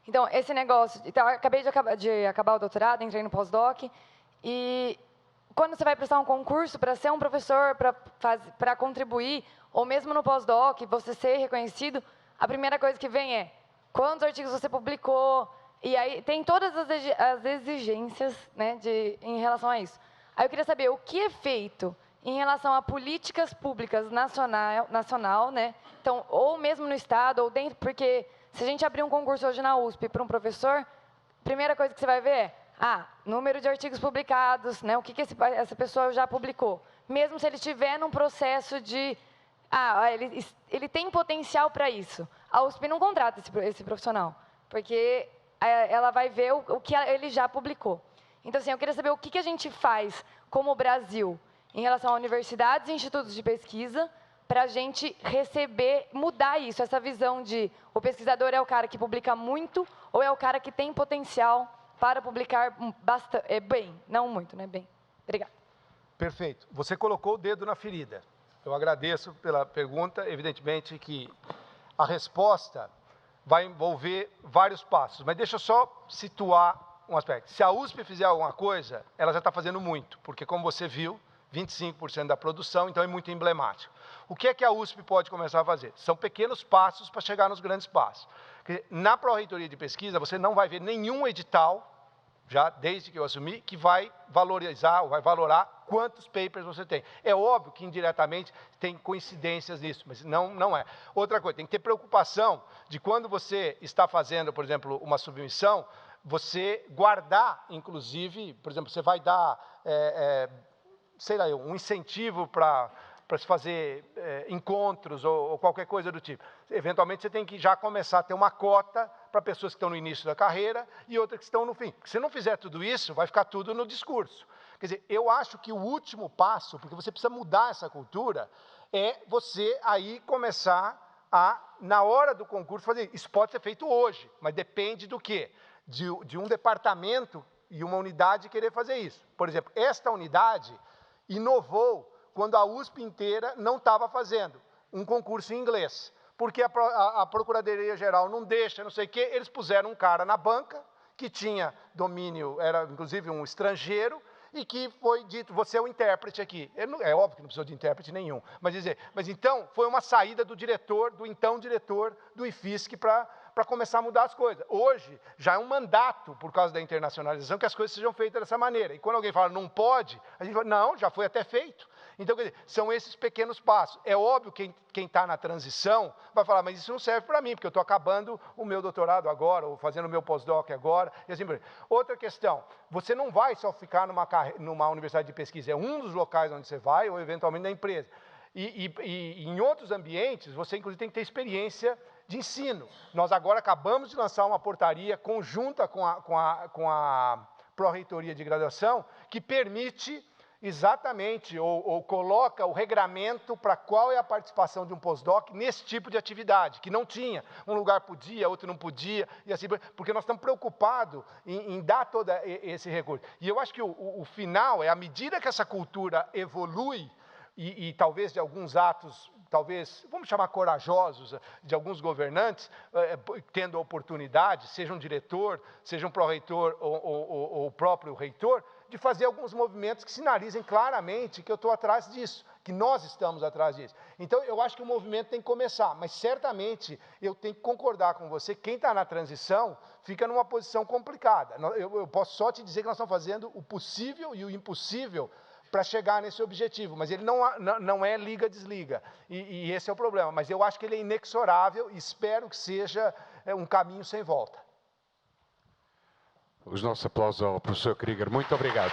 Então, esse negócio... Então, eu acabei de acabar o doutorado, entrei no pós-doc, e quando você vai prestar um concurso para ser um professor, para contribuir, ou mesmo no pós-doc, você ser reconhecido, a primeira coisa que vem é quantos artigos você publicou, e aí tem todas as exigências, né, em relação a isso. Aí eu queria saber o que é feito em relação a políticas públicas nacional, né? Então, ou mesmo no estado, ou dentro, porque se a gente abrir um concurso hoje na USP para um professor, a primeira coisa que você vai ver é, número de artigos publicados, né? O que essa pessoa já publicou. Mesmo se ele estiver num processo de, ele tem potencial para isso. A USP não contrata esse profissional, porque ela vai ver o que ele já publicou. Então, assim, eu queria saber o que a gente faz como Brasil em relação a universidades e institutos de pesquisa para a gente mudar isso, essa visão de o pesquisador é o cara que publica muito ou é o cara que tem potencial para publicar bem, não muito, né? Bem. Obrigada. Perfeito. Você colocou o dedo na ferida. Eu agradeço pela pergunta. Evidentemente que a resposta vai envolver vários passos, mas deixa eu só situar um aspecto. Se a USP fizer alguma coisa, ela já está fazendo muito, porque, como você viu, 25% da produção, então é muito emblemático. O que é que a USP pode começar a fazer? São pequenos passos para chegar nos grandes passos. Na Pró-Reitoria de Pesquisa, você não vai ver nenhum edital, já desde que eu assumi, que vai valorizar ou vai valorar quantos papers você tem. É óbvio que indiretamente tem coincidências nisso, mas não é. Outra coisa, tem que ter preocupação de quando você está fazendo, por exemplo, uma submissão, você guardar, inclusive, por exemplo, você vai dar, sei lá, um incentivo para se fazer encontros ou qualquer coisa do tipo. Eventualmente, você tem que já começar a ter uma cota para pessoas que estão no início da carreira e outras que estão no fim. Porque se não fizer tudo isso, vai ficar tudo no discurso. Quer dizer, eu acho que o último passo, porque você precisa mudar essa cultura, é você aí começar a, na hora do concurso, fazer isso. Pode ser feito hoje, mas depende do quê? De um departamento e uma unidade querer fazer isso. Por exemplo, esta unidade inovou quando a USP inteira não estava fazendo um concurso em inglês, porque a Procuradoria-Geral não deixa, não sei o quê, eles puseram um cara na banca, que tinha domínio, era inclusive um estrangeiro, e que foi dito, você é o intérprete aqui. É óbvio que não precisou de intérprete nenhum, mas então foi uma saída do diretor, do então diretor do IFISC para começar a mudar as coisas. Hoje, já é um mandato, por causa da internacionalização, que as coisas sejam feitas dessa maneira. E quando alguém fala, não pode, a gente fala, não, já foi até feito. Então, quer dizer, são esses pequenos passos. É óbvio que quem está na transição vai falar, mas isso não serve para mim, porque eu estou acabando o meu doutorado agora, ou fazendo o meu pós-doc agora, e assim por diante. Outra questão, você não vai só ficar numa universidade de pesquisa, é um dos locais onde você vai, ou eventualmente na empresa. E em outros ambientes, você inclusive tem que ter experiência de ensino. Nós agora acabamos de lançar uma portaria conjunta com a Pró-Reitoria de Graduação, que permite exatamente, ou coloca o regramento para qual é a participação de um pós-doc nesse tipo de atividade, que não tinha. Um lugar podia, outro não podia, e assim, porque nós estamos preocupados em dar todo esse recurso. E eu acho que o final é, à medida que essa cultura evolui, e talvez de alguns atos, talvez, vamos chamar corajosos, de alguns governantes, tendo a oportunidade, seja um diretor, seja um pró-reitor ou o próprio reitor, de fazer alguns movimentos que sinalizem claramente que eu estou atrás disso, que nós estamos atrás disso. Então, eu acho que o movimento tem que começar, mas certamente eu tenho que concordar com você, quem está na transição fica numa posição complicada. Eu posso só te dizer que nós estamos fazendo o possível e o impossível para chegar nesse objetivo, mas ele não é liga-desliga, e esse é o problema. Mas eu acho que ele é inexorável e espero que seja um caminho sem volta. Os nossos aplausos ao professor Krieger. Muito obrigado.